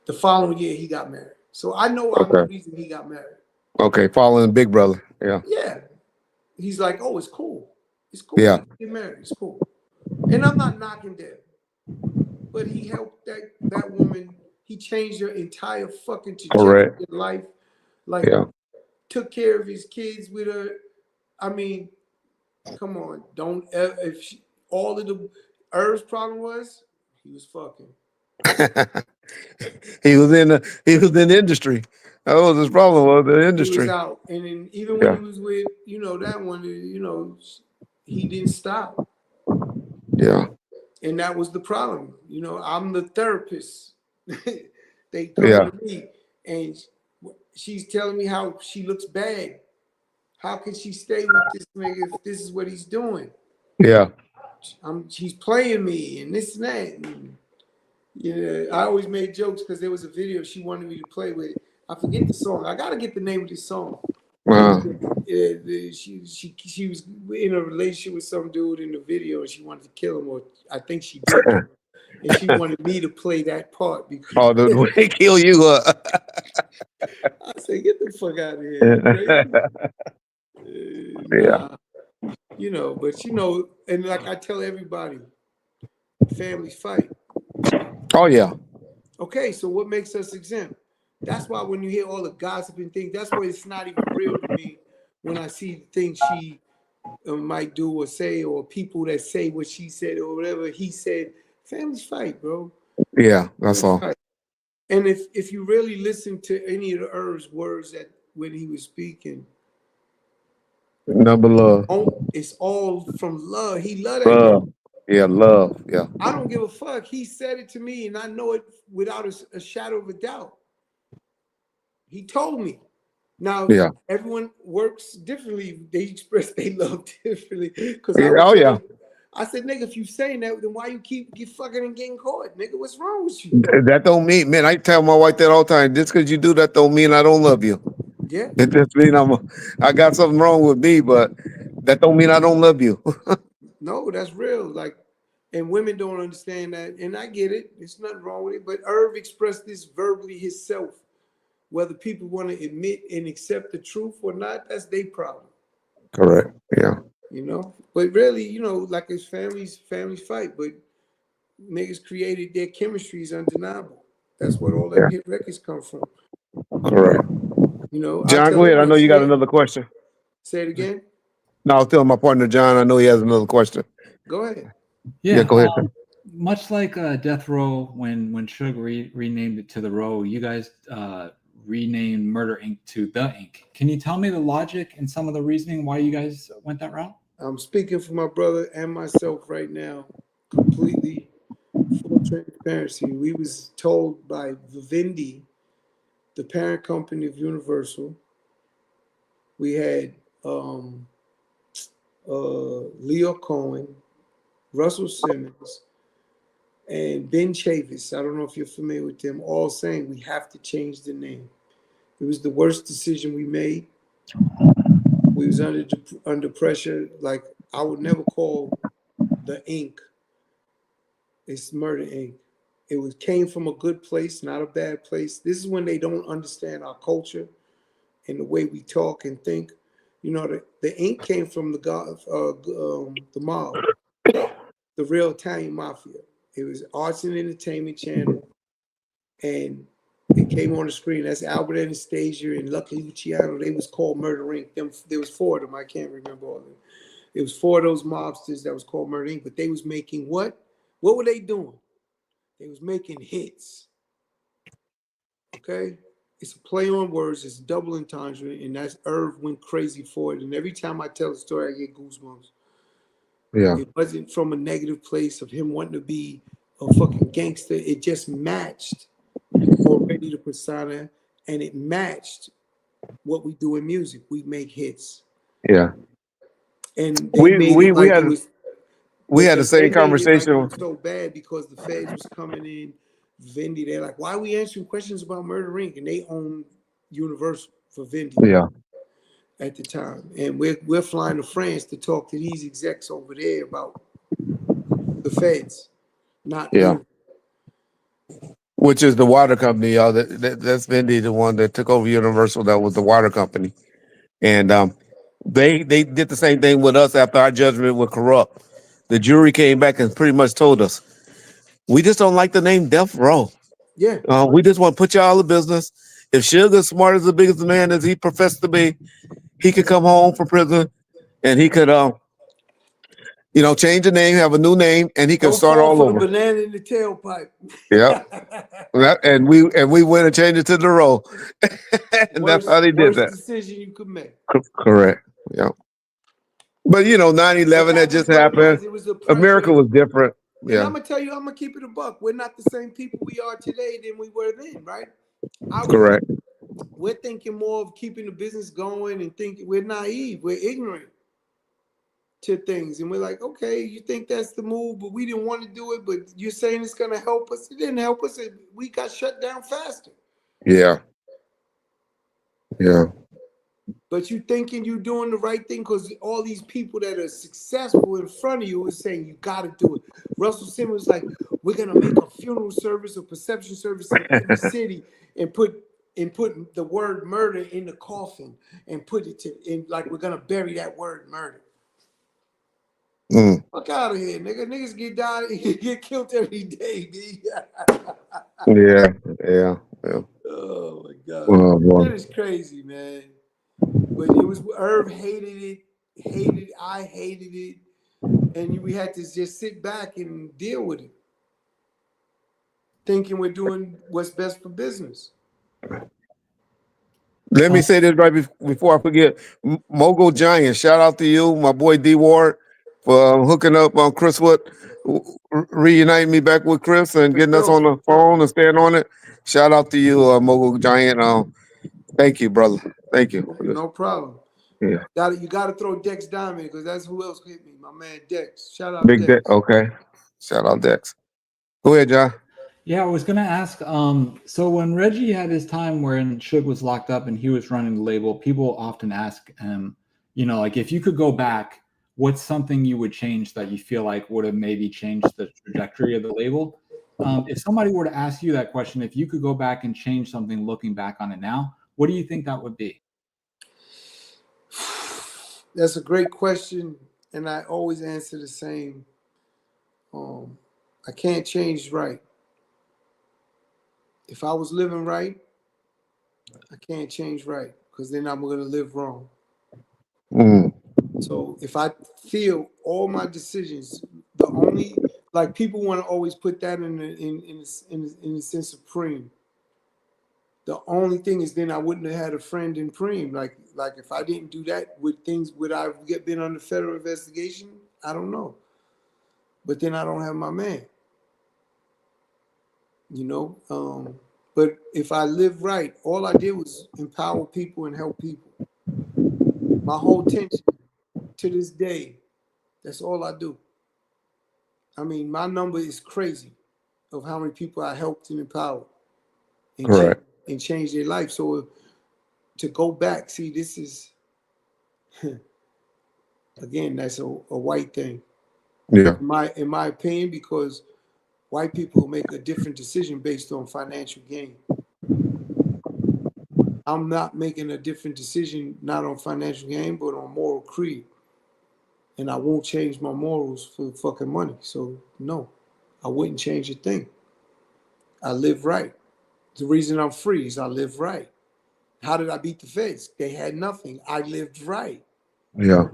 The following year, he got married. So I know I'm the Okay. reason he got married. Okay. Following Big Brother. Yeah. Yeah. He's like, oh, it's cool. It's cool. Yeah. We can get married. It's cool. And I'm not knocking Deb, but he helped that woman. He changed her entire fucking trajectory Correct. in life. Like, Yeah. took care of his kids with her. I mean, come on. Don't if she, all of the Irv's problem was he was fucking. He was in the industry. That was his problem, was the He was industry. out, and then even when he Yeah. was with that one, he didn't stop, Yeah. and that was the problem. I'm the therapist. They coming Yeah. to me, and she's telling me how she looks bad. How can she stay with this nigga if this is what he's doing? Yeah. She's playing me and this and that. And, I always made jokes because there was a video she wanted me to play with. I forget the song. I gotta get the name of this song. Uh, She was in a relationship with some dude in the video, and she wanted to kill him, or I think she did kill him. And she wanted me to play that part because oh, they kill you. I said, "Get the fuck out of here, you crazy?" Yeah. Nah, but and like I tell everybody, families fight. Oh yeah. Okay, so what makes us exempt? That's why when you hear all the gossiping things, that's why it's not even real to me when I see things she might do or say, or people that say what she said or whatever he said. Families fight, bro. Yeah. That's Families all. fight. And if you really listen to any of the Irv's words that when he was speaking, Number love. it's all from love. He loved that girl. Love. Yeah. Love. Yeah. I don't give a fuck. He said it to me, and I know it without a shadow of a doubt. He told me. Now, Yeah. everyone works differently. They express their love differently. Because I Yeah. would Oh tell yeah. him, I said, nigga, if you saying that, then why you keep fucking and getting caught? Nigga, what's wrong with you? That don't mean, man. I tell my wife that all the time. Just because you do that don't mean I don't love you. Yeah. It just mean I got something wrong with me, but that don't mean I don't love you. No, that's real. Like, and women don't understand that. And I get it. There's nothing wrong with it. But Irv expressed this verbally himself. Whether people want to admit and accept the truth or not, that's their problem. Correct. Yeah. But really, like his families fight, but niggas created their chemistry is undeniable. That's what all them Yeah. hit records come from. Correct. I John, tell go ahead. I know everybody, you got another question. say it again. No, I was telling my partner John. I know he has another question. Go ahead. Yeah. Yeah, Go ahead. much like Death Row, when Suge renamed it to The Row, you guys renamed Murder Inc. to The Inc. Can you tell me the logic and some of the reasoning why you guys went that route? I'm speaking for my brother and myself right now, completely full transparency. We was told by Vivendi, the parent company of Universal. We had Leo Cohen, Russell Simmons, and Ben Chavis. I don't know if you're familiar with them, all saying we have to change the name. It was the worst decision we made. We was under pressure. Like, I would never call the Inc. It's Murder Inc. It came from a good place, not a bad place. This is when they don't understand our culture and the way we talk and think. The Inc. came from the mob, the real Italian mafia. It was Arts and Entertainment Channel, and it came on the screen. That's Albert Anastasia and Lucky Luciano. They was called Murder Inc. There was four of them. I can't remember all of them. It was four of those mobsters that was called Murder Inc. But they was making what? What were they doing? They was making hits. Okay? It's a play on words. It's double entendre, and that's Irv went crazy for it. And every time I tell the story, I get goosebumps. Yeah. It wasn't from a negative place of him wanting to be a fucking gangster. It just matched already the persona, and it matched what we do in music. We make hits, Yeah. and they We made we it we like it had was. we had the They same made it like it conversation. was so bad because the feds was coming in. Vindy, they're like, "Why are we answering questions about Murder Inc.?" And they own Universal for Vindy Yeah. at the time, and we're flying to France to talk to these execs over there about the feds, not Yeah. music. Which is the water company, y'all. That's Vindy, the one that took over Universal. That was the water company, and they did the same thing with us after our judgment was corrupt. The jury came back and pretty much told us we just don't like the name Death Row. Yeah, We just want to put y'all out of business. If Sugar's smart as the biggest man as he professed to be, he could come home from prison and he could change the name, have a new name, and he could don't start fall all for the over. banana in the tailpipe. Yep. And we went and changed it to the row. And that's how they did Worst that. decision you could make. Correct. Yeah. But 9/11 But that that was just what it happened. was. It was the America pressure. was different. And Yeah. I'm gonna tell you, I'm gonna keep it a buck. We're not the same people we are today than we were then, right? Correct. We're thinking more of keeping the business going and thinking we're naive, we're ignorant to things. And we're like, okay, you think that's the move, but we didn't want to do it, but you're saying it's gonna help us. It didn't help us. We got shut down faster. Yeah. Yeah. But you thinking you're doing the right thing because all these people that are successful in front of you is saying you got to do it. Russell Simmons was like, we're gonna make a funeral service or perception service in every city and put the word murder in the coffin and put it in like we're gonna bury that word murder. Mm. Fuck out of here, nigga. Niggas get killed every day, B. Yeah. Yeah. Yeah. Oh my god, Oh, boy. that is crazy, man. But it was Irv hated it, I hated it, and we had to just sit back and deal with it, thinking we're doing what's best for business. Let me say this right before I forget. Mogul Giant, shout out to you, my boy D Ward, for hooking up on Chris Wood, reuniting me back with Chris and For getting us sure. on the phone and staying on it. Shout out to you, Mogul Giant. Thank you, brother. Thank you. No problem. Yeah. You gotta throw Dex Diamond because that's who else hit me. My man Dex. Shout out Big Dex. Dex. Okay. Shout out Dex. Go ahead, John. Yeah, I was gonna ask. So when Reggie had his time when Suge was locked up and he was running the label, people often ask him, like if you could go back, what's something you would change that you feel like would have maybe changed the trajectory of the label? If somebody were to ask you that question, if you could go back and change something, looking back on it now, what do you think that would be? That's a great question, and I always answer the same. I can't change right. If I was living right, I can't change right because then I'm going to live wrong. Mm. So if I feel all my decisions, the only like people want to always put that in the sense of Preem. The only thing is then I wouldn't have had a friend in Preem. Like if I didn't do that, would I get been under federal investigation? I don't know. But then I don't have my man. But if I live right, all I did was empower people and help people. My whole intention to this day, that's all I do. I mean, my number is crazy of how many people I helped and empowered and change their life. So to go back, see, this is again, that's a white thing. Yeah. In my opinion, because white people make a different decision based on financial gain. I'm not making a different decision, not on financial gain, but on moral creed. And I won't change my morals for fucking money. So no, I wouldn't change a thing. I live right. The reason I'm free is I live right. How did I beat the feds? They had nothing. I lived right. Yeah.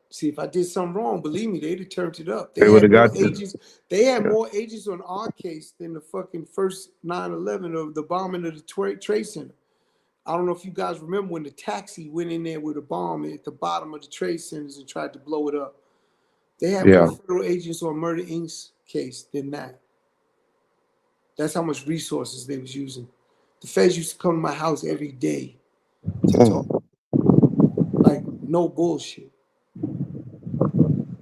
See, if I did something wrong, believe me, they'd have turned it up. They They would had have more got you. agents. They had more agents on our case than the fucking first 9/11 of the bombing of the Trade Center. I don't know if you guys remember when the taxi went in there with a bomb at the bottom of the Trade Centers and tried to blow it up. They had more federal agents on Murder Inc.'s case than that. That's how much resources they was using. The feds used to come to my house every day to talk. Like, no bullshit.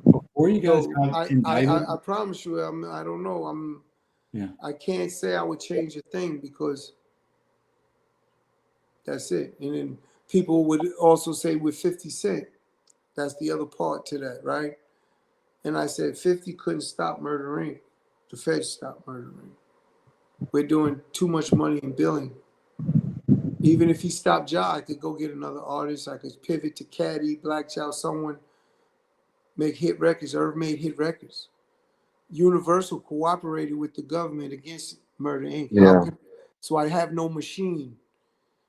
Before you guys So got indicted, I promise you, I don't know. yeah. I can't say I would change a thing because that's it. And then people would also say with 50 Cent, that's the other part to that, right? And I said 50 couldn't stop Murder Inc. The feds stopped Murder Inc. We're doing too much money in billing. Even if he stopped Ja, I could go get another artist. I could pivot to Caddy, Black Child, someone make hit records. Irv made hit records. Universal cooperated with the government against Murder Inc. Yeah. So I have no machine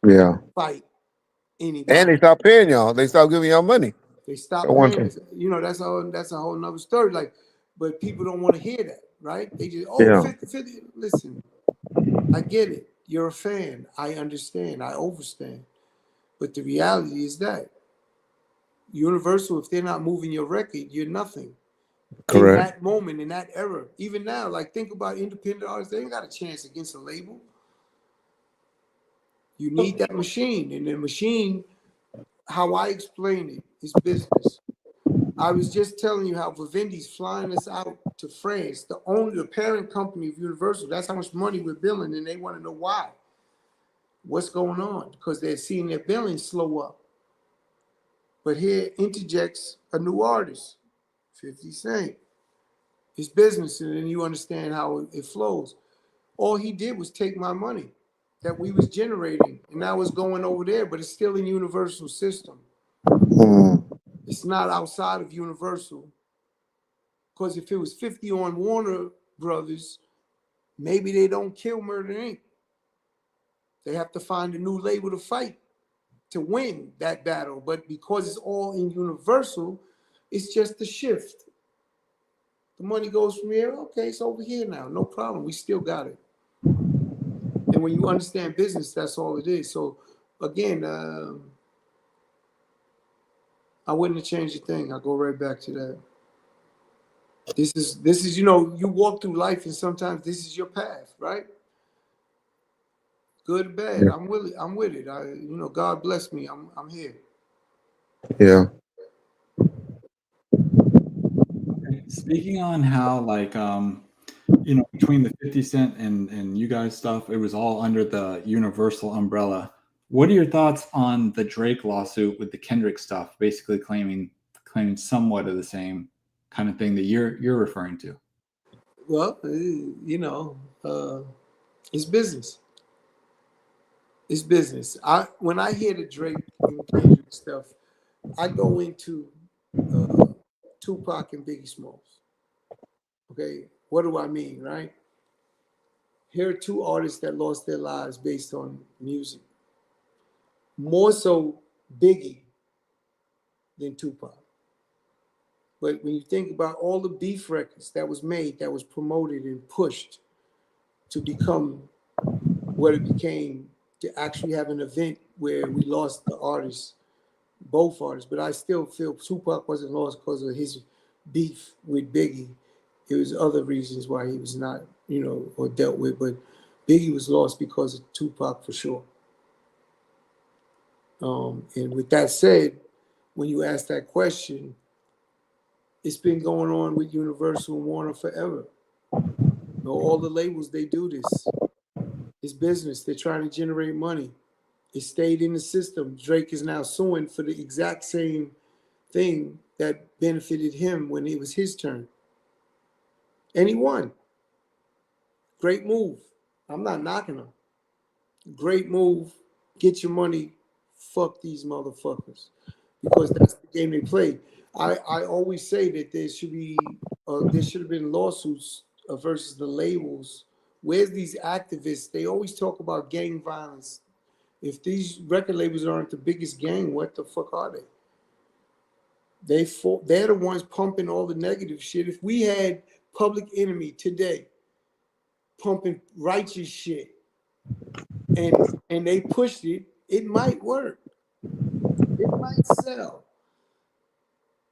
Yeah. to fight And anybody. they stopped paying y'all. They stopped giving y'all money. They At stopped one paying time. us. You know, that's a whole nother story. Like, but people don't want to hear that, right? They just, Yeah. 50. Listen, I get it. You're a fan. I understand. I overstand. But the reality is that Universal, if they're not moving your record, you're nothing. In Correct. that moment, in that era, even now, like think about independent artists, they ain't got a chance against a label. You need that machine. And the machine, how I explain it, is business. I was just telling you how Vivendi's flying us out to France, the parent company of Universal. That's how much money we're billing, and they want to know why. What's going on? Because they're seeing their billing slow up. But here interjects a new artist, 50 Cent. It's business, and then you understand how it flows. All he did was take my money that we was generating, and now it's going over there, but it's still in Universal system. It's not outside of Universal. Because if it was 50 on Warner Brothers, maybe they don't kill Murder Inc. They have to find a new label to fight to win that battle. But because it's all in Universal, it's just a shift. The money goes from here. Okay, it's over here now. No problem. We still got it. And when you understand business, that's all it is. So again, I wouldn't have changed a thing. I'll go right back to that. This is, you walk through life and sometimes this is your path, right? Good or bad. Yeah. I'm with it. God bless me. I'm here. Yeah. Speaking on how between the 50 Cent and you guys stuff, it was all under the Universal umbrella. What are your thoughts on the Drake lawsuit with the Kendrick stuff, basically claiming somewhat of the same kind of thing that you're referring to? Well, it's business. It's business. When I hear the Drake and Kendrick stuff, I go into Tupac and Biggie Smalls. Okay, what do I mean, right? Here are two artists that lost their lives based on music. More so Biggie than Tupac. But when you think about all the beef records that was made, that was promoted and pushed to become what it became, to actually have an event where we lost the artists, both artists. But I still feel Tupac wasn't lost because of his beef with Biggie. It was other reasons why he was not, or dealt with. But Biggie was lost because of Tupac for sure. And with that said, when you ask that question, it's been going on with Universal and Warner forever. All the labels, they do this. It's business. They're trying to generate money. It stayed in the system. Drake is now suing for the exact same thing that benefited him when it was his turn. And he won. Great move. I'm not knocking him. Great move. Get your money. Fuck these motherfuckers. Because that's the game they play. I always say that there should have been lawsuits versus the labels. Where's these activists? They always talk about gang violence. If these record labels aren't the biggest gang, what the fuck are they? They're the ones pumping all the negative shit. If we had Public Enemy today pumping righteous shit and they pushed it, it might work. It might sell.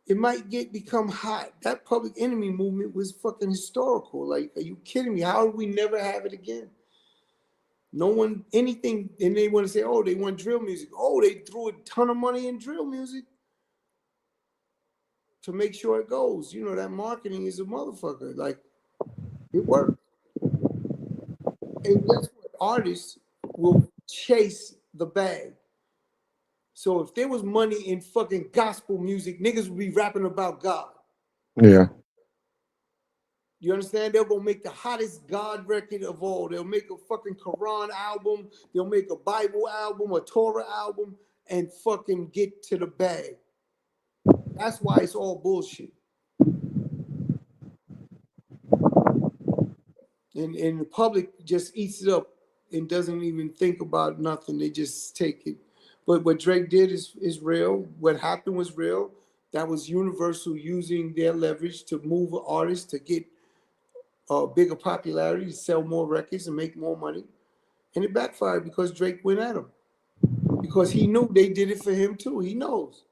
It might become hot. That Public Enemy movement was fucking historical. Like, are you kidding me? How would we never have it again? No one, anything, and they want to say, oh, they want drill music. Oh, they threw a ton of money in drill music to make sure it goes. You know, that marketing is a motherfucker. Like, it works. And guess what? Artists will chase the bag. So if there was money in fucking gospel music, niggas would be rapping about God. Yeah. You understand? They're gonna make the hottest God record of all. They'll make a fucking Quran album. They'll make a Bible album, a Torah album, and fucking get to the bag. That's why it's all bullshit. And the public just eats it up and doesn't even think about nothing. They just take it. But what Drake did is real. What happened was real. That was Universal using their leverage to move an artist to get bigger popularity, to sell more records and make more money. And it backfired because Drake went at him. Because he knew they did it for him too. He knows.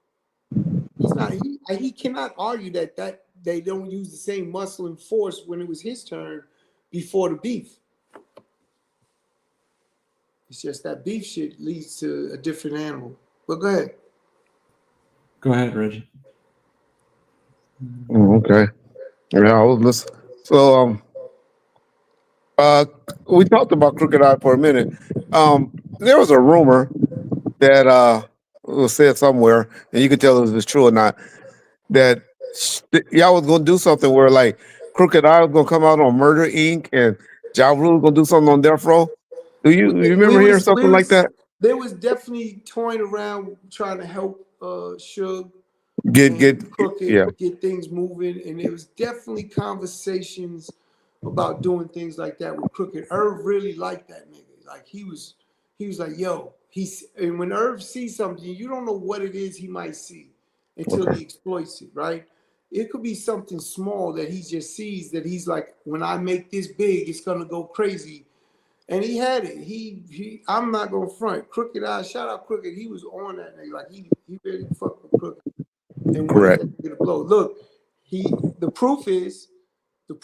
He cannot argue that they don't use the same muscle and force when it was his turn before the beef. It's just that beef shit leads to a different animal. But go ahead. Go ahead, Reggie. Okay. Yeah, I was listening. So we talked about Crooked Eye for a minute. There was a rumor that was said somewhere, and you could tell if it's true or not, that y'all was gonna do something where like Crooked Eye was gonna come out on Murder Inc. and Ja Rule was gonna do something on Death Row. Do you remember hearing something like that? They was definitely toying around trying to help Suge Get Crooked yeah. get things moving, and there was definitely conversations about doing things like that with Crooked. Irv really liked that nigga. Like he was like, yo, and when Irv sees something, you don't know what it is he might see until he exploits it, right? It could be something small that he just sees that he's like, when I make this big, it's gonna go crazy. And he had it. I'm not gonna front. Crooked Eye, shout out Crooked. He was on that nigga. Like he really fucked with Crooked and wanted that nigga to blow. Look, the proof is the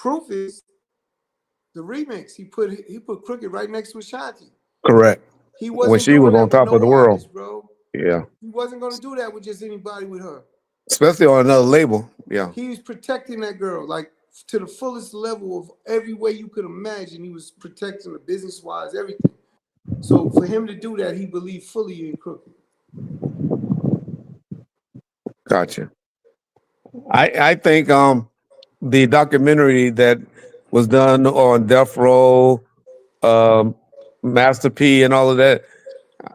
remix. He put Crooked right next to Ashanti. Correct. He wasn't when she doing was that on with top of the no world. artist, bro. Yeah. He wasn't gonna do that with just anybody with her. Especially on another label. Yeah. He was protecting that girl like to the fullest level of every way you could imagine. He was protecting her business-wise, everything. So for him to do that, he believed fully in Crooked. Gotcha. I think the documentary that was done on Death Row, Master P, and all of that,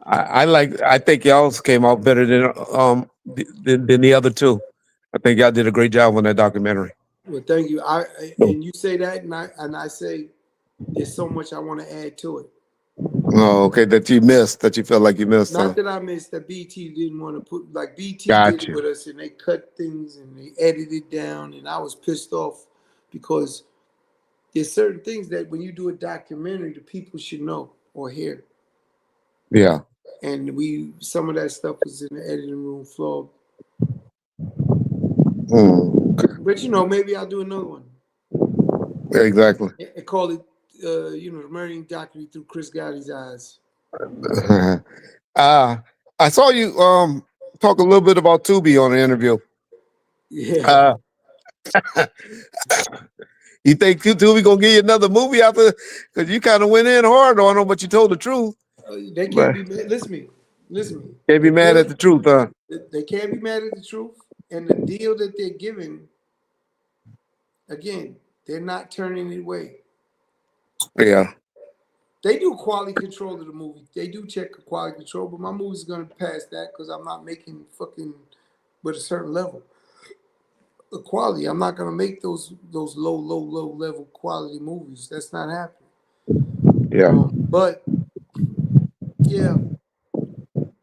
I think y'all's came out better than the other two. I think y'all did a great job on that documentary. Well, thank you. And you say that, and I say there's so much I want to add to it. Oh, okay. That you felt like you missed. Not that I missed, that BT didn't want to put, like BT Gotcha. did it with us, and they cut things and they edited down, and I was pissed off because there's certain things that when you do a documentary, the people should know or hear. Yeah. And some of that stuff was in the editing room floor. Okay. But you know, maybe I'll do another one. Exactly. I call it, the Murdering Documentary through Chris Gotti's eyes. I saw you talk a little bit about Tubi on the interview. Yeah. You think Tubi gonna give you another movie after? Because you kind of went in hard on them, but you told the truth. They can't be mad. Listen to me. Can't be mad at the truth, huh? They can't be mad at the truth. And the deal that they're giving, again, they're not turning it away. Yeah. They do quality control of the movie. They do check quality control, but my movie's gonna pass that because I'm not making fucking with a certain level of quality. I'm not gonna make those low level quality movies. That's not happening. Yeah. But yeah,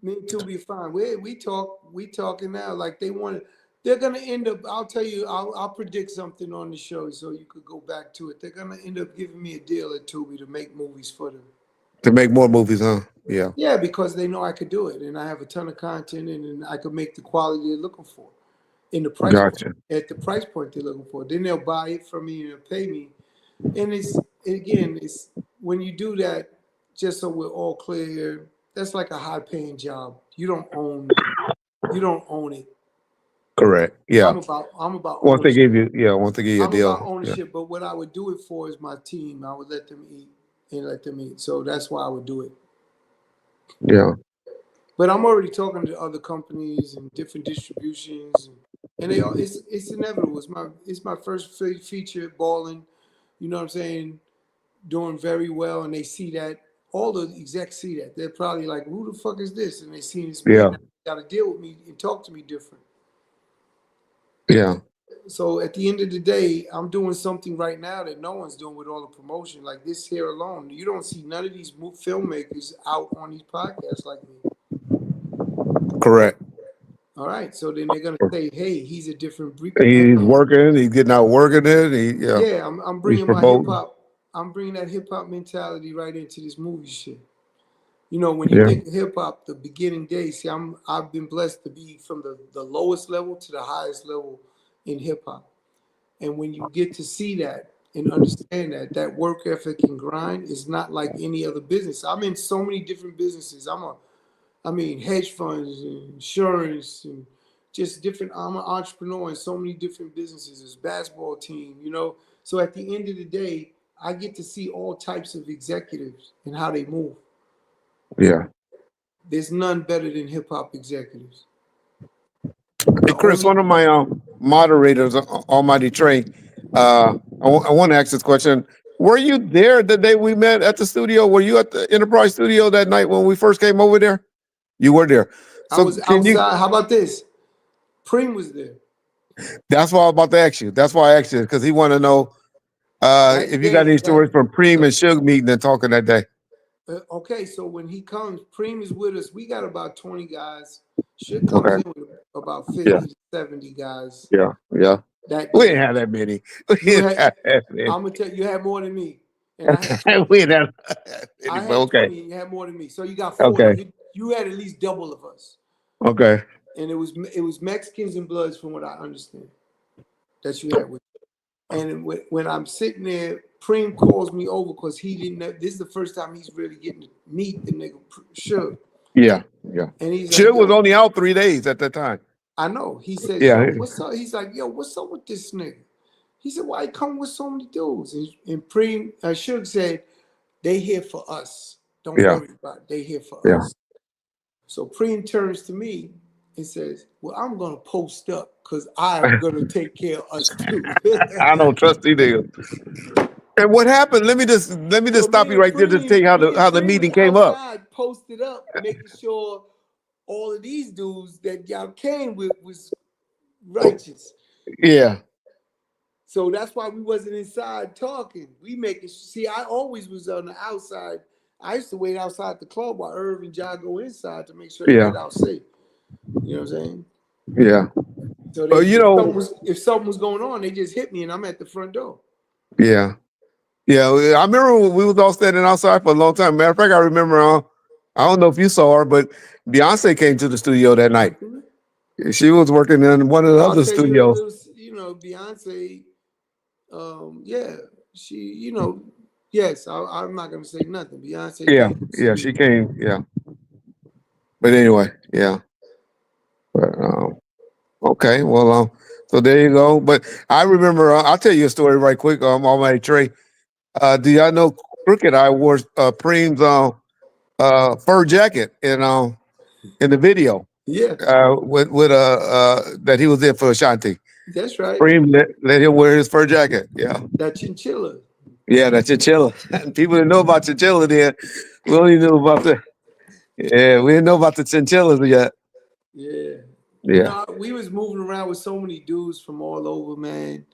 me and Tubi are fine. We talking now like they want. They're gonna end up. I'll tell you. I'll predict something on the show so you could go back to it. They're gonna end up giving me a deal at Tubi to make movies for them. To make more movies, huh? Yeah. Yeah, because they know I could do it, and I have a ton of content, and I could make the quality they're looking for, in the price point, at the price point they're looking for. Then they'll buy it from me and pay me. And it's when you do that, just so we're all clear, that's like a high-paying job. You don't own it. Correct. Yeah. I'm about Once they ownership. give you a I'm about deal. ownership, but what I would do it for is my team. I would let them eat and let them eat. So that's why I would do it. Yeah. But I'm already talking to other companies and different distributions, and they all it's inevitable. It's my first feature balling. You know what I'm saying? Doing very well, and they see that. All the execs see that. They're probably like, "Who the fuck is this?" And they see this Yeah. man got to deal with me and talk to me different. Yeah. So at the end of the day, I'm doing something right now that no one's doing with all the promotion. Like this here alone, you don't see none of these filmmakers out on these podcasts like me. Correct. All right, so then they're gonna say, "Hey, he's a different breed." He's working. He's getting out working it. Yeah, I'm bringing my hip hop. I'm bringing that hip hop mentality right into this movie shit. You know, when you think of hip hop, the beginning days. See, I've been blessed to be from the lowest level to the highest level in hip hop. And when you get to see that and understand that work ethic and grind is not like any other business. I'm in so many different businesses. Hedge funds and insurance and just different. I'm an entrepreneur in so many different businesses. This basketball team, you know. So at the end of the day, I get to see all types of executives and how they move. Yeah. There's none better than hip hop executives. Hey, Chris, one of my moderators, Almighty Trey, I want to ask this question. Were you there the day we met at the studio? Were you at the Enterprise studio that night when we first came over there? You were there. So I was outside. How about this? Preem was there. That's why I was about to ask you. That's why I asked you, because he wanted to know if you got any stories from Preem and Suge meeting and talking that day. Okay, so when he comes, Preem is with us. We got about 20 guys. Suge comes in with about 50 to 70 guys. Yeah. That we didn't have that many. I'm gonna tell you, you had more than me. And I had 20. We didn't have I had 20, you had more than me. So you got 40. Okay. You had at least double of us. Okay. And it was Mexicans and Bloods, from what I understand, that you had with you. And when I'm sitting there, Preem calls me over because he didn't know. This is the first time he's really getting to meet the nigga Suge. Yeah. And he's Suge like, was only out 3 days at that time. I know. He said, "Yo, what's up?" He's like, "Yo, what's up with this nigga?" He said, "Why he come with so many dudes?" And Preem, Suge said, "They here for us. Don't worry about it. They here for us." So Preem turns to me and says, "Well, I'm gonna post up because I'm gonna take care of us too." I don't trust either. And what happened? Let me just stop you right there to tell you how the meeting came up. Posted up, making sure all of these dudes that y'all came with was righteous. Yeah. So that's why we wasn't inside talking. I always was on the outside. I used to wait outside the club while Irv and John go inside to make sure they get out safe. You know what I'm saying? Yeah. So if something was going on, they just hit me and I'm at the front door. Yeah. I remember we was all standing outside for a long time. Matter of fact, I remember, I don't know if you saw her, but Beyonce came to the studio that night. She was working in one of the other studios. Beyonce, she, yes, I'm not going to say nothing. Beyonce came. She came, But anyway, But, okay, well, so there you go. But I remember, I'll tell you a story right quick. Almighty Trey. Do y'all know Crooked Eye wore Preem's fur jacket in the video? Yeah. With that he was in for Ashanti. That's right. Preem let him wear his fur jacket. Yeah. That chinchilla. Yeah, that chinchilla. People didn't know about chinchilla then. We only knew about we didn't know about the chinchillas yet. Yeah. Yeah. We was moving around with so many dudes from all over, man.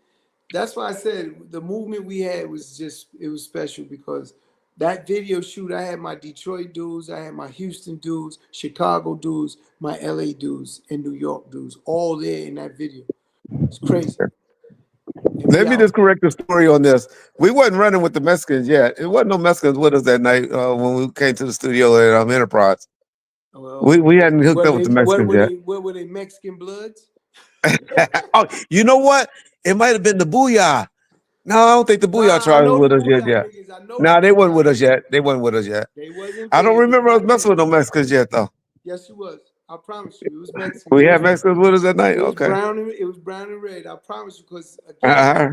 That's why I said the movement we had was it was special, because that video shoot, I had my Detroit dudes, I had my Houston dudes, Chicago dudes, my LA dudes, and New York dudes, all there in that video. It's crazy. Let me just correct the story on this. We wasn't running with the Mexicans yet. It wasn't no Mexicans with us that night when we came to the studio at Enterprise. Well, we hadn't hooked up with the Mexicans yet. What were they, Mexican Bloods? Oh, you know what? It might have been the Booyah. No, I don't think the Booyah Nah, I Tribe was know the with us yet. Booyah Yeah. niggas. I know Nah, the they wasn't Booyah with us niggas. yet. They wasn't with us yet. They wasn't I there. don't It was remember us not messing with them. no Mexicans yet, though. Yes, you was. I promise you, it was Mexicans. We had Mexicans with us that night. It was Okay. brown. It was brown and red. I promise you, because again, Uh-huh.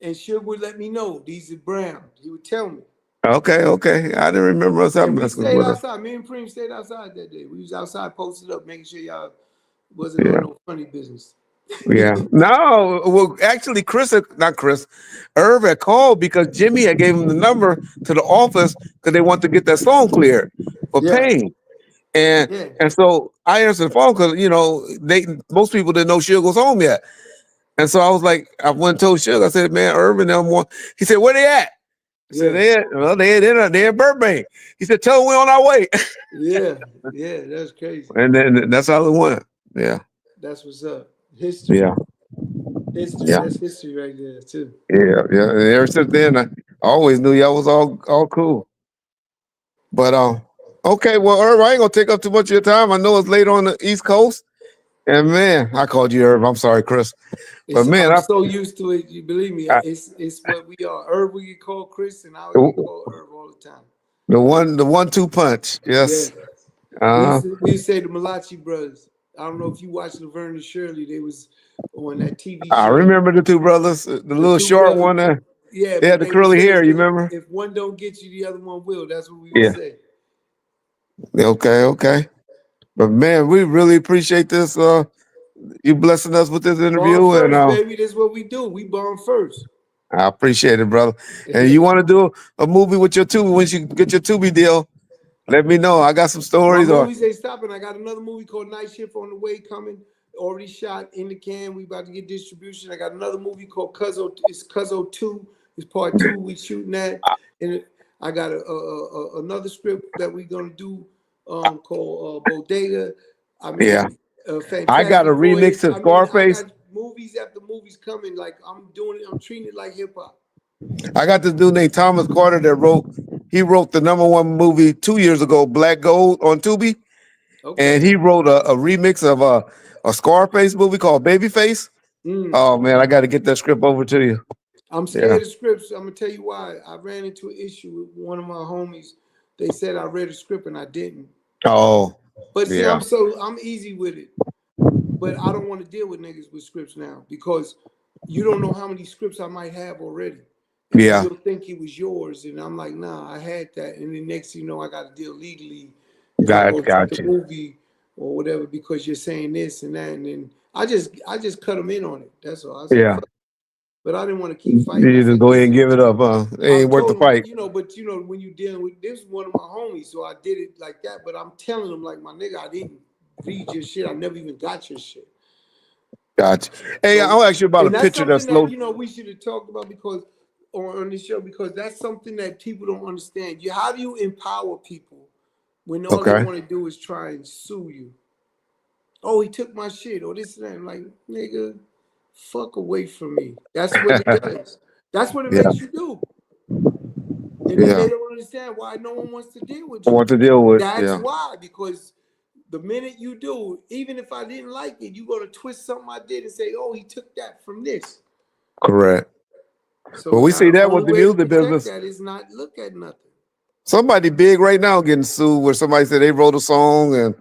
and Suge would let me know these are brown. He would tell me. Okay. I didn't remember us having And we Mexicans stayed with us. outside. Me and Preem stayed outside that day. We was outside posted up, making sure y'all wasn't Yeah. on no funny business. Yeah. No, well, actually, not Chris, Irv had called because Jimmy had gave him the number to the office because they want to get that song cleared for Yeah. Pain. And Yeah. and so I answered the phone because most people didn't know Suge was home yet. And so I was like, I went and told Suge, I said, man, Irv and them want. He said, where they at? I said, they're in Burbank. He said, tell them we're on our way. Yeah. That's crazy. And then that's how it went. Yeah. That's what's up. History. Yeah. History. Yeah. That's history right there too. Yeah. And ever since then, I always knew y'all was all cool. But okay, well, Irv, I ain't gonna take up too much of your time. I know it's late on the East Coast. And man, I called you Irv. I'm sorry, Chris. But man, I'm so used to it. You believe me? It's what we are. Irv, we get called Chris, and I would get called Irv all the time. the 1-2 punch. Yes. Yeah. We used to say the Malachi brothers. I don't know if you watched Laverne and Shirley. They was on that TV show. I remember the two brothers, the little short one. Yeah, they had the curly hair. You remember? If one don't get you, the other one will. That's what we would say. Okay. But man, we really appreciate this. You blessing us with this interview. Born first, baby. This is what we do. We born first. I appreciate it, brother. And you want to do a movie with your Tubi once you get your Tubi deal? Let me know. I got some stories. My movies ain't stopping. I got another movie called Night Shift on the way coming. Already shot in the can. We about to get distribution. I got another movie called Cuzzo. It's Cuzzo 2. It's part 2. We shooting that. And I got another script that we're gonna do called Bodega. I mean, I got a remix to Scarface. I got movies after movies coming. Like I'm treating it like hip hop. I got this dude named Thomas Carter that wrote the #1 movie 2 years ago, Black Gold on Tubi. Okay. And he wrote a remix of a Scarface movie called Babyface. Oh man, I got to get that script over to you. I'm scared of scripts. I'm gonna tell you why. I ran into an issue with one of my homies. They said I read a script and I didn't. Oh. But see, I'm easy with it. But I don't want to deal with niggas with scripts now because you don't know how many scripts I might have already. And you'll think it was yours, and I'm like, nah, I had that. And then next thing you know, I got to deal legally. Got the movie or whatever because you're saying this and that, and then I just cut them in on it. That's all. I said, but I didn't want to keep fighting. You just go ahead and give it up, huh? It ain't worth the fight. But when you're dealing with this, one of my homies, so I did it like that. But I'm telling them, like, my nigga, I didn't read your shit. I never even got your shit. Gotcha. Hey, I'll ask you about a picture that's low. We should have talked about because on this show because that's something that people don't understand. How do you empower people when all they want to do is try and sue you? Oh, he took my shit or this and that. I'm like, nigga, fuck away from me. That's what it does. That's what it makes you do. And then they don't understand why no one wants to deal with you. That's why, because the minute you do, even if I didn't like it, you're going to twist something I did and say, oh, he took that from this. Correct. So well, we see that with the music business. That is not look at nothing. Somebody big right now getting sued where somebody said they wrote a song and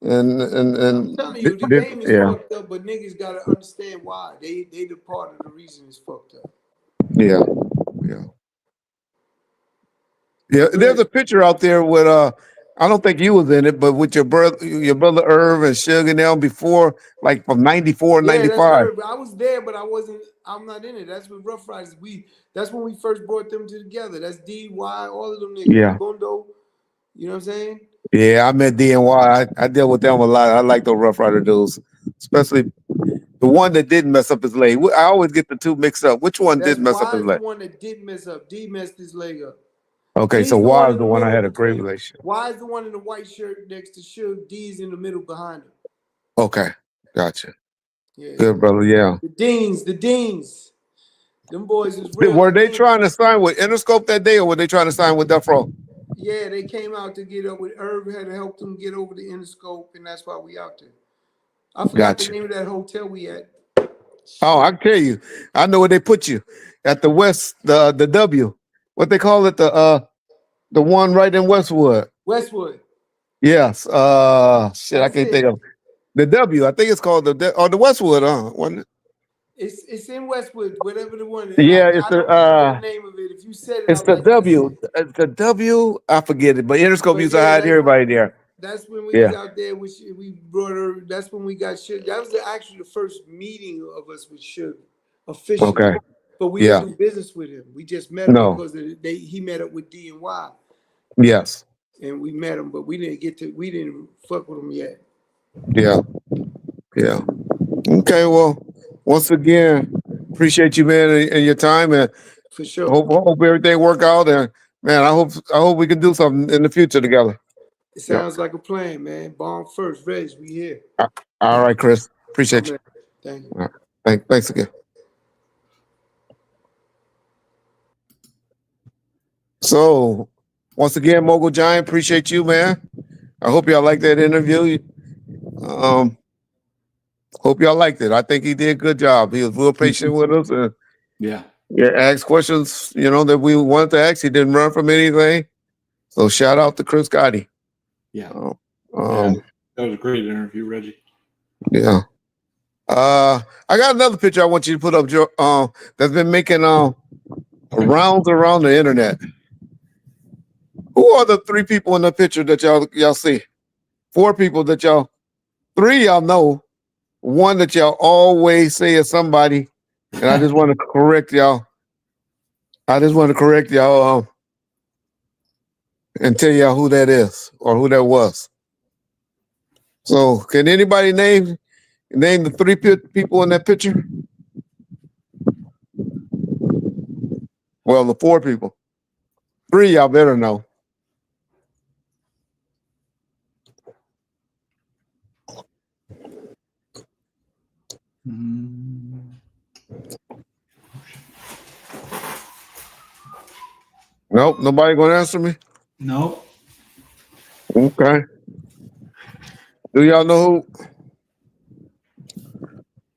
I'm telling you, the game is fucked up, but niggas gotta understand why. They the part of the reason it's fucked up. Yeah. There's a picture out there with I don't think you was in it, but with your brother Irv and Suge and them before, like from 94, 95. I was there, but I'm not in it. That's with Rough Riders. That's when we first brought them together. That's DY, all of them niggas. Yeah. Bondo, you know what I'm saying? Yeah, I met DNY. I dealt with them a lot. I like those Rough Rider dudes, especially the one that didn't mess up his leg. I always get the two mixed up. Which one did mess up his leg? The one that did mess up. D messed his leg up. Okay, so Y is the one I had a great relationship. Y is the one in the white shirt next to Suge. D's in the middle behind him. Okay, gotcha. Yeah, good brother. Yeah. The Deans. Them boys is real. Were they trying to sign with Interscope that day, or were they trying to sign with Death Row? Yeah, they came out to get up with Irv had to help them get over the Interscope, and that's why we out there. I forgot the name of that hotel we at. Oh, I can tell you. I know where they put you. at the West, the W. What they call it, the one right in Westwood. Westwood. Yes. Shit, I That's can't it. think of the W. I think it's called the Westwood. Wasn't it? It's in Westwood, whatever the one. Yeah, I don't remember the name of it. If you said it, it's I'm the like, that's W. it. The W. I forget it, but Interscope But used to yeah, hide everybody there. that's when we was Yeah. out there. We brought her. That's when we got Suge. That was actually the first meeting of us with Suge officially. Okay. But we Yeah. didn't do business with him. We just met him No. because he met up with D&Y, Yes. and we met him, but we didn't fuck with him yet. Yeah. Yeah. Okay. Well, once again, appreciate you, man, and your time, and For sure. hope everything work out. And man, I hope we can do something in the future together. It sounds like a plan, man. Bomb first, Reggie. We here. All right, Chris. Appreciate you. Thank you. All right. Thanks again. So, once again, Mogul Giant, appreciate you, man. I hope y'all liked that interview. Hope y'all liked it. I think he did a good job. He was real patient with us, and Yeah. asked questions, that we wanted to ask. He didn't run from anything. So shout out to Chris Gotti. Yeah. Yeah. That was a great interview, Reggie. Yeah. I got another picture I want you to put up, Joe. That's been making rounds around the internet. Who are the three people in the picture that y'all see? Four people that three y'all know. One that y'all always say is somebody, and I just want to correct y'all. And tell y'all who that is or who that was. So, can anybody name the three people in that picture? Well, the four people. Three, y'all better know. Nope, nobody gonna answer me? Nope. Okay. Do y'all know who?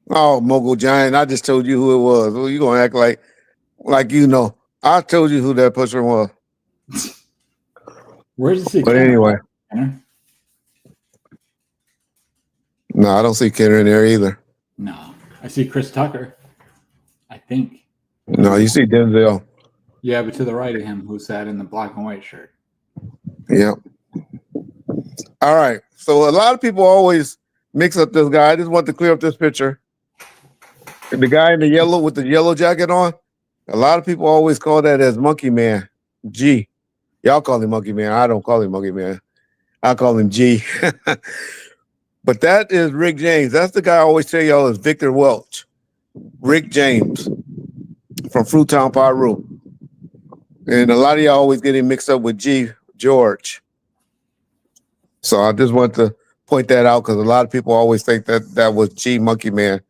Oh, Mogul Giant, I just told you who it was. Well, you gonna act like you know. I told you who that person was. Where's the secret? But anyway. No, I don't see Kenner in there either. No. I see Chris Tucker, I think. No, you see Denzel. Yeah, but to the right of him, who sat in the black and white shirt. Yeah. All right. So a lot of people always mix up this guy. I just want to clear up this picture. The guy in the yellow with the yellow jacket on, a lot of people always call that as Monkey Man. G. Y'all call him Monkey Man. I don't call him Monkey Man. I call him G. But that is Rick James. That's the guy I always tell y'all is Victor Welch. Rick James from Fruitown, Peru. And a lot of y'all always get him mixed up with G. George. So I just want to point that out because a lot of people always think that was G Monkey Man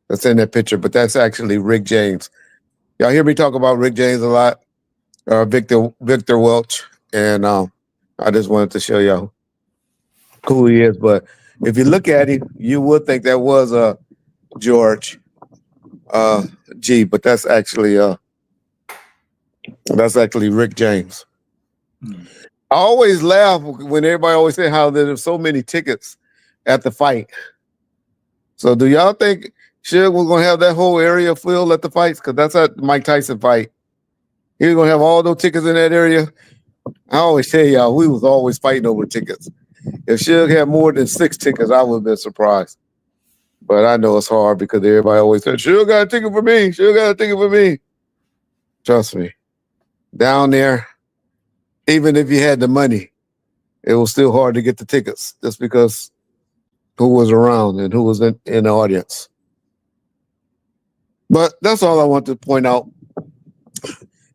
that's in that picture, but that's actually Rick James. Y'all hear me talk about Rick James a lot, Victor Welch, and I just wanted to show y'all who he is. But if you look at him, you would think that was George G, but that's actually Rick James. I always laugh when everybody always say how there's so many tickets at the fight. So do y'all think Suge was gonna have that whole area filled at the fights? Because that's at Mike Tyson fight. He was gonna have all those tickets in that area. I always tell y'all, we was always fighting over tickets. If Suge had more than 6 tickets, I would have been surprised. But I know it's hard because everybody always said, Suge got a ticket for me. Suge got a ticket for me. Trust me. Down there, even if you had the money, it was still hard to get the tickets just because who was around and who was in the audience. But that's all I want to point out.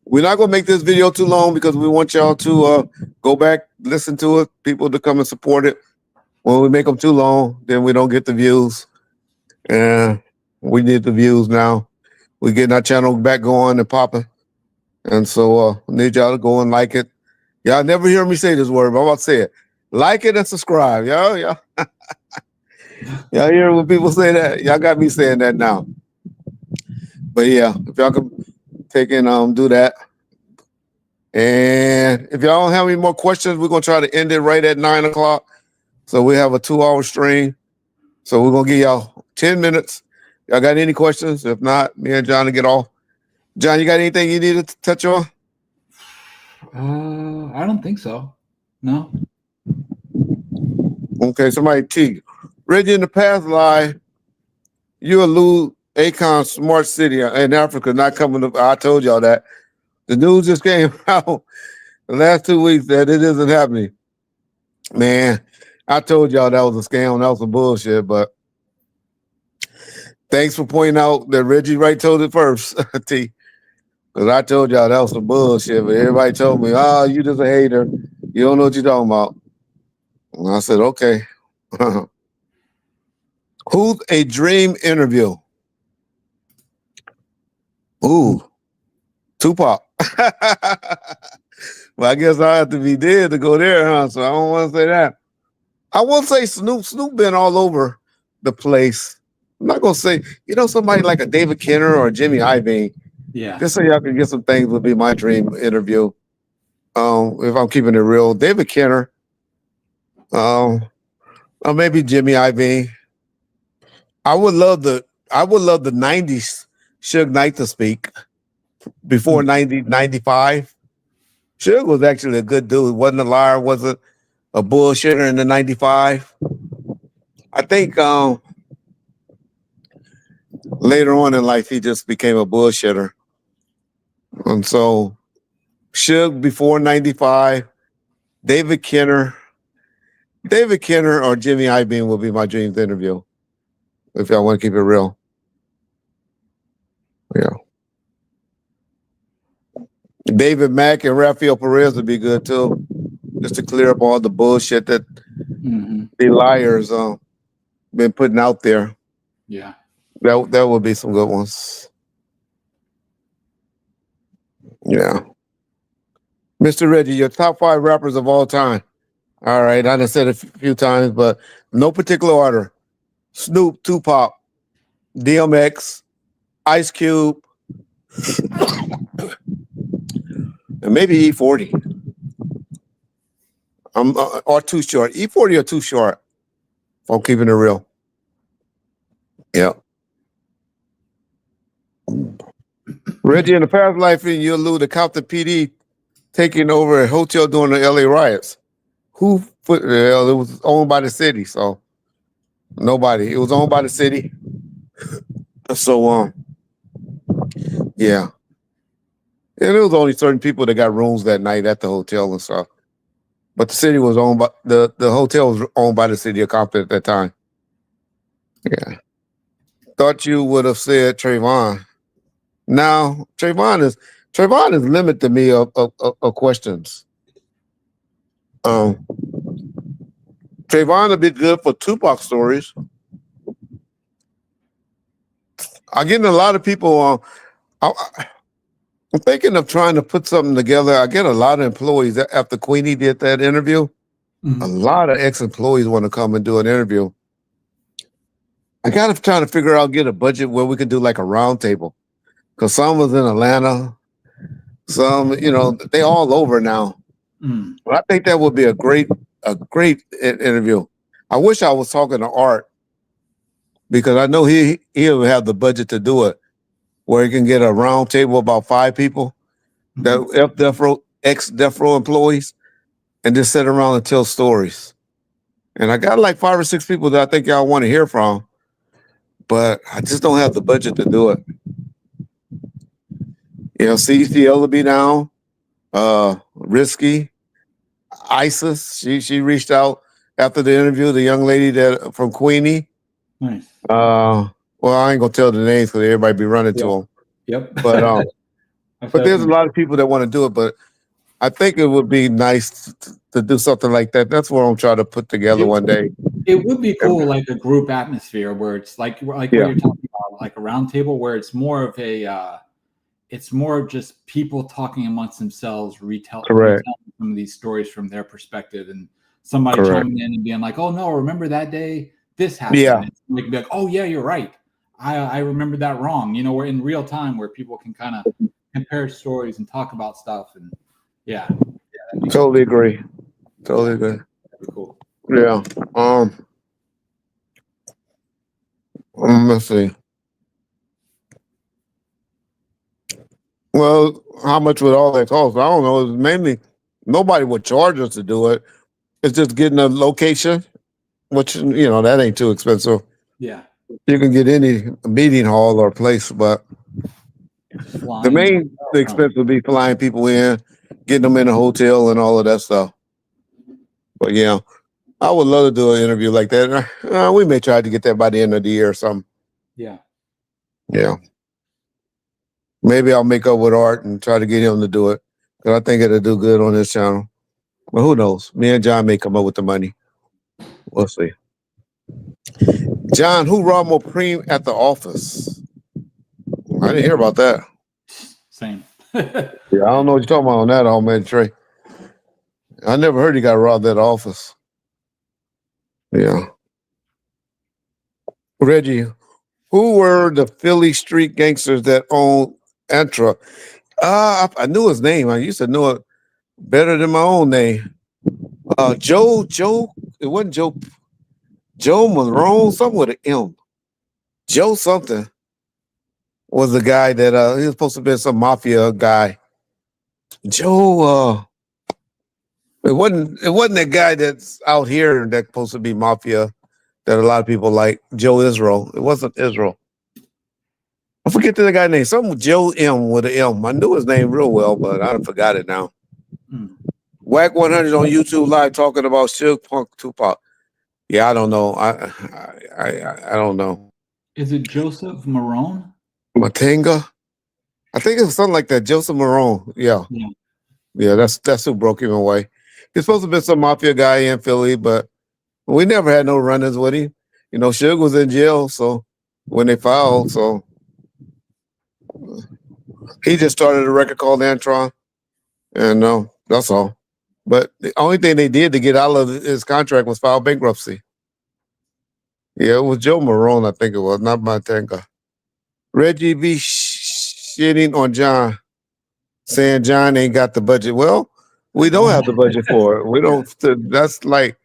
We're not going to make this video too long because we want y'all to go back, listen to it, people to come and support it. When we make them too long, then we don't get the views. And we need the views now. We're getting our channel back going and popping. And so we need y'all to go and like it. Y'all never hear me say this word, but I'm about to say it. Like it and subscribe. Y'all hear when people say that? Y'all got me saying that now. But yeah, if y'all can do that. And if y'all don't have any more questions, we're gonna try to end it right at 9 o'clock. So we have a 2-hour stream. So we're gonna give y'all 10 minutes. Y'all got any questions? If not, me and John will get off. John, you got anything you needed to touch on? I don't think so. No. Okay, somebody T. Reggie, in the past live, you allude Akon Smart City in Africa not coming up. I told y'all that. The news just came out the last 2 weeks that it isn't happening. Man, I told y'all that was a scam. That was some bullshit, but thanks for pointing out that Reggie Wright told it first, T. Because I told y'all that was some bullshit, but everybody told me, oh, you just a hater. You don't know what you're talking about. And I said, okay. Who's a dream interview? Ooh, Tupac. Well, I guess I have to be dead to go there, huh? So I don't want to say that. I will say Snoop. Snoop been all over the place. I'm not gonna say, somebody like a David Kenner or Jimmy Iovine. Yeah. Just so y'all can get some things would be my dream interview. If I'm keeping it real, David Kenner, or maybe Jimmy Iovine. I would love the '90s Suge Knight to speak before 95. Suge was actually a good dude. Wasn't a liar. Wasn't a bullshitter in the 95. I think later on in life he just became a bullshitter. And so Suge before 95, David Kenner or Jimmy Iovine will be my dreams interview. If y'all want to keep it real. Yeah. David Mack and Rafael Perez would be good too. Just to clear up all the bullshit that the liars been putting out there. Yeah. That would be some good ones. Yeah. Mr. Reggie, your top 5 rappers of all time. All right, I done said it a few times, but no particular order. Snoop, Tupac, DMX, Ice Cube, and maybe E40. Or Too Short. E40 or Too Short. If I'm keeping it real. Yeah. Reggie, in the past life, you allude to Compton PD taking over a hotel during the LA riots. Who put? Well, it was owned by the city, so nobody. It was owned by the city. So yeah. And it was only certain people that got rooms that night at the hotel and stuff. But the city was owned by the hotel was owned by the city of Compton at that time. Yeah. Thought you would have said Trayvon. Now Trayvon is limited to me of questions. Trayvon would be good for Tupac stories. I'm getting a lot of people. I'm thinking of trying to put something together. I get a lot of employees after Queenie did that interview. A lot of ex-employees want to come and do an interview. I got to try to figure out, get a budget where we can do like a round table. Because some was in Atlanta. Some, they all over now. But I think that would be a great interview. I wish I was talking to Art because I know he'll have the budget to do it, where he can get a round table about 5 people, that ex-Death Row employees, and just sit around and tell stories. And I got like 5 or 6 people that I think y'all want to hear from, but I just don't have the budget to do it. CCL will be down. Risky. Isis, she reached out after the interview, the young lady that from Queenie. Nice. Well, I ain't gonna tell the names because everybody be running to them. Yep. But but there's a lot of people that want to do it. But I think it would be nice to do something like that. That's what I'm trying to put together one day. It would be cool, like a group atmosphere where it's like what you're talking about, like a round table where it's more of a it's more of just people talking amongst themselves, retelling some of these stories from their perspective, and somebody chiming in and being like, "Oh no, remember that day this happened?" Yeah, we can be like, "Oh yeah, you're right. I remember that wrong." We're in real time where people can kind of compare stories and talk about stuff. And yeah, that'd be Totally agree. Totally agree. that'd be cool. Yeah. Let's see. Well, how much would all that cost? I don't know. It's mainly nobody would charge us to do it. It's just getting a location, which that ain't too expensive. Yeah, You can get any meeting hall or place, but just the flying. main expense would be flying people in, getting them in a hotel, and all of that stuff. But yeah, I would love to do an interview like that. We may try to get that by the end of the year or something. Yeah. Yeah. Maybe I'll make up with Art and try to get him to do it, because I think it'll do good on his channel. But who knows? Me and John may come up with the money. We'll see. John, who robbed more Preem at the office? I didn't hear about that. Same. Yeah, I don't know what you're talking about on that, old man Trey. I never heard he got robbed at the office. Yeah. Reggie, who were the Philly street gangsters that owned Antra? I knew his name. I used to know it better than my own name. Joe, it wasn't Joe Marone, something with an M. Joe something was the guy that he was supposed to be some mafia guy. Joe, it wasn't that guy that's out here that's supposed to be mafia that a lot of people like. Joe Israel. It wasn't Israel. I forget the guy name. Some Joe M with an M. I knew his name real well, but I forgot it now. Whack 100 on YouTube Live talking about Suge Punk Tupac. Yeah, I don't know. I don't know. Is it Joseph Marone? Matenga? I think it was something like that. Joseph Marone. Yeah. Yeah, that's who broke him away. He's supposed to be some mafia guy in Philly, but we never had no run-ins with him. Suge was in jail, so when they filed, so he just started a record called Antron, and that's all. But the only thing they did to get out of his contract was file bankruptcy. Yeah, it was Joe Marone, I think it was, not Matenga. Reggie be shitting on John, saying John ain't got the budget. Well, we don't have the budget for it. We don't. That's like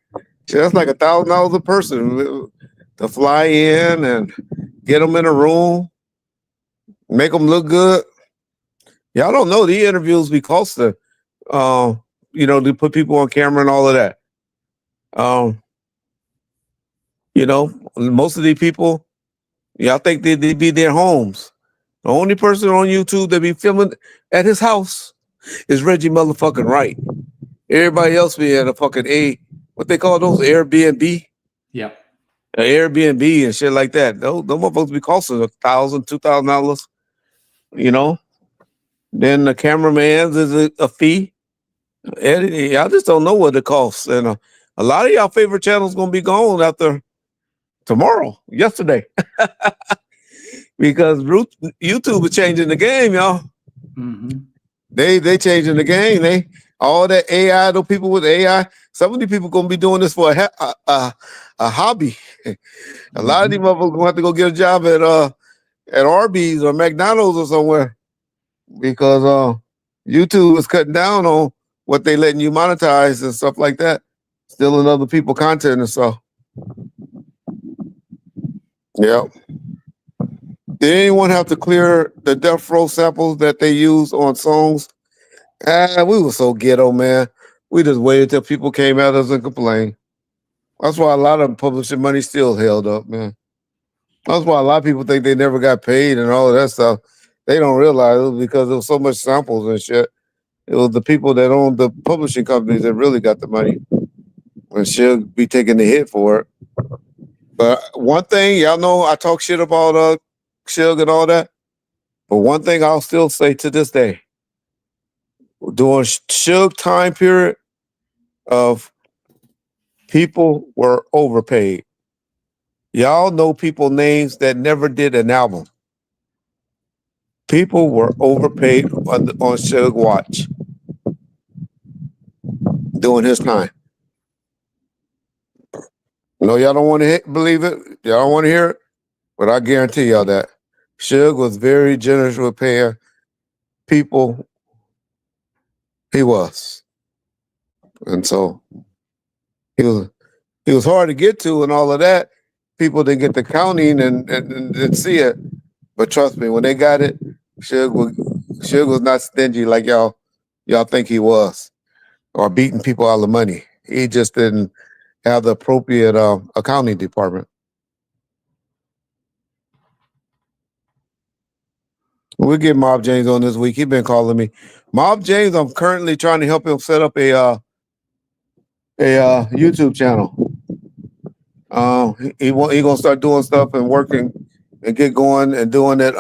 $1,000 a person to fly in and get them in a room, make them look good. Y'all don't know the interviews be costing. To put people on camera and all of that. Most of these people, y'all think they be their homes. The only person on YouTube that be filming at his house is Reggie motherfucking Wright. Everybody else be at a fucking what they call those, Airbnb? Yep. Airbnb and shit like that. Those motherfuckers be costing $1,000, $2,000. Then the cameraman's is a fee. Editing, y'all just don't know what it costs. And a lot of y'all favorite channels gonna be gone after yesterday. Because YouTube is changing the game, y'all. Mm-hmm. They changing the game. All that AI, those people with AI, some of these people gonna be doing this for a hobby. A lot of these motherfuckers gonna have to go get a job at Arby's or McDonald's or somewhere, because YouTube is cutting down on what they letting you monetize and stuff like that, stealing other people's content and stuff. Yeah. Did anyone have to clear the Death Row samples that they used on songs? We were so ghetto, man. We just waited till people came at us and complained. That's why a lot of publishing money still held up, man. That's why a lot of people think they never got paid and all of that stuff. They don't realize it was because there was so much samples and shit. It was the people that owned the publishing companies that really got the money, and should be taking the hit for it. But one thing, y'all know I talk shit about Suge and all that. But one thing I'll still say to this day, during Suge time period of people were overpaid. Y'all know people names that never did an album. People were overpaid on Suge watch during his time. No, y'all don't want to believe it. Y'all don't want to hear it. But I guarantee y'all that Suge was very generous with paying people he was. And so he was hard to get to and all of that. People didn't get the counting and see it. But trust me, when they got it, Suge was not stingy like y'all think he was, or beating people out of money. He just didn't have the appropriate accounting department. We'll get Mob James on this week. He's been calling me. Mob James, I'm currently trying to help him set up a YouTube channel. He gonna start doing stuff and working and get going and doing it.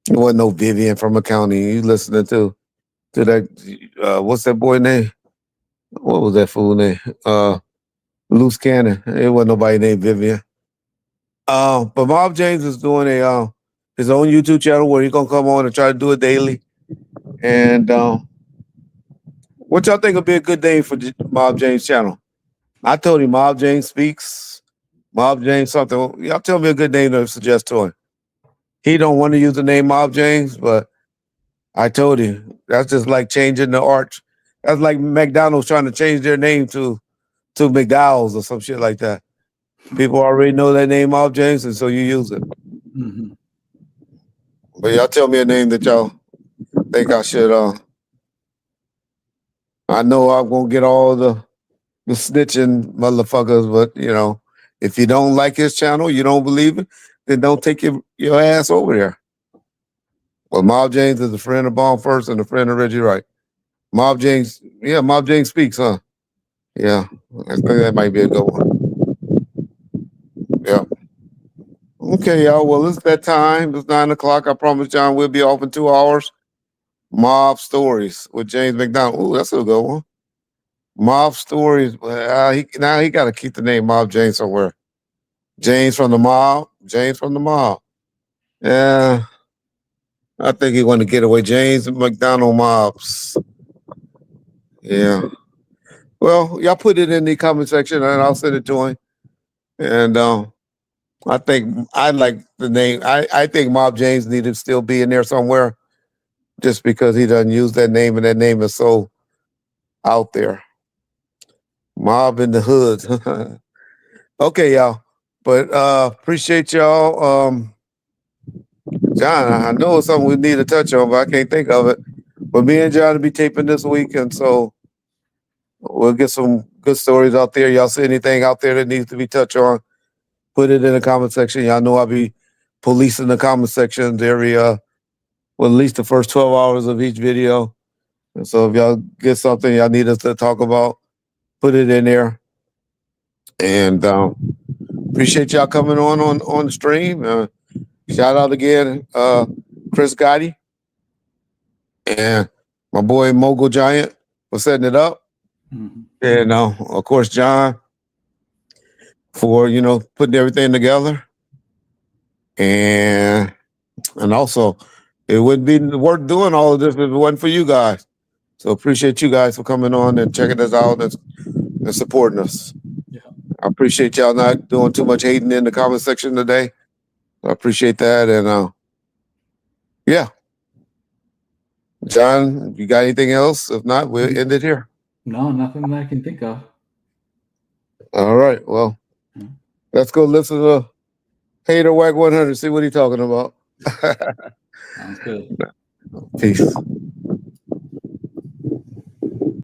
It wasn't no Vivian from accounting. You listening to that? What's that boy name? What was that fool name? Loose Cannon. It wasn't nobody named Vivian. But Mob James is doing a his own YouTube channel where he's gonna come on and try to do it daily. And what y'all think would be a good name for Mob James channel? I told him Mob James Speaks, Mob James something. Y'all tell me a good name to suggest to him. He don't want to use the name Mob James, but I told him that's just like changing the arch. That's like McDonald's trying to change their name to McDowell's or some shit like that. People already know that name Mob James, and so you use it. Mm-hmm. But y'all tell me a name that y'all think I should. I know I'm gonna get all the snitching motherfuckers, but if you don't like his channel, you don't believe it, then don't take your ass over there. Well, Mob James is a friend of Bomb First and a friend of Reggie Wright. Mob James Speaks, huh? Yeah, I think that might be a good one. Yeah. Okay, y'all. Well, it's that time. It's 9:00. I promise, John, we'll be off in 2 hours. Mob Stories with James McDonald. Ooh, that's a good one. Mob Stories. Now he got to keep the name Mob James somewhere. James from the Mob. James from the Mob. Yeah, I think he want to get away. James McDonald Mobs. Yeah. Well, y'all put it in the comment section and I'll send it to him. And I think I like the name. I think Mob James needed to still be in there somewhere, just because he doesn't use that name, and that name is so out there. Mob in the hood. Okay, y'all. But appreciate y'all. John, I know it's something we need to touch on, but I can't think of it. But me and John will be taping this week, and so we'll get some good stories out there. Y'all see anything out there that needs to be touched on, put it in the comment section. Y'all know I'll be policing the comment sections every at least the first 12 hours of each video. And so if y'all get something y'all need us to talk about, put it in there. And appreciate y'all coming on the stream. Shout out again, Chris Gotti and my boy Mogul Giant for setting it up. Mm-hmm. And of course, John for putting everything together. And also, it wouldn't be worth doing all of this if it wasn't for you guys. So appreciate you guys for coming on and checking us out and supporting us. Yeah. I appreciate y'all not doing too much hating in the comment section today. I appreciate that. And yeah. John, you got anything else? If not, we'll end it here. No, nothing that I can think of. All right. Well, let's go listen to Hater Whack 100, see what he's talking about. Sounds good. Peace.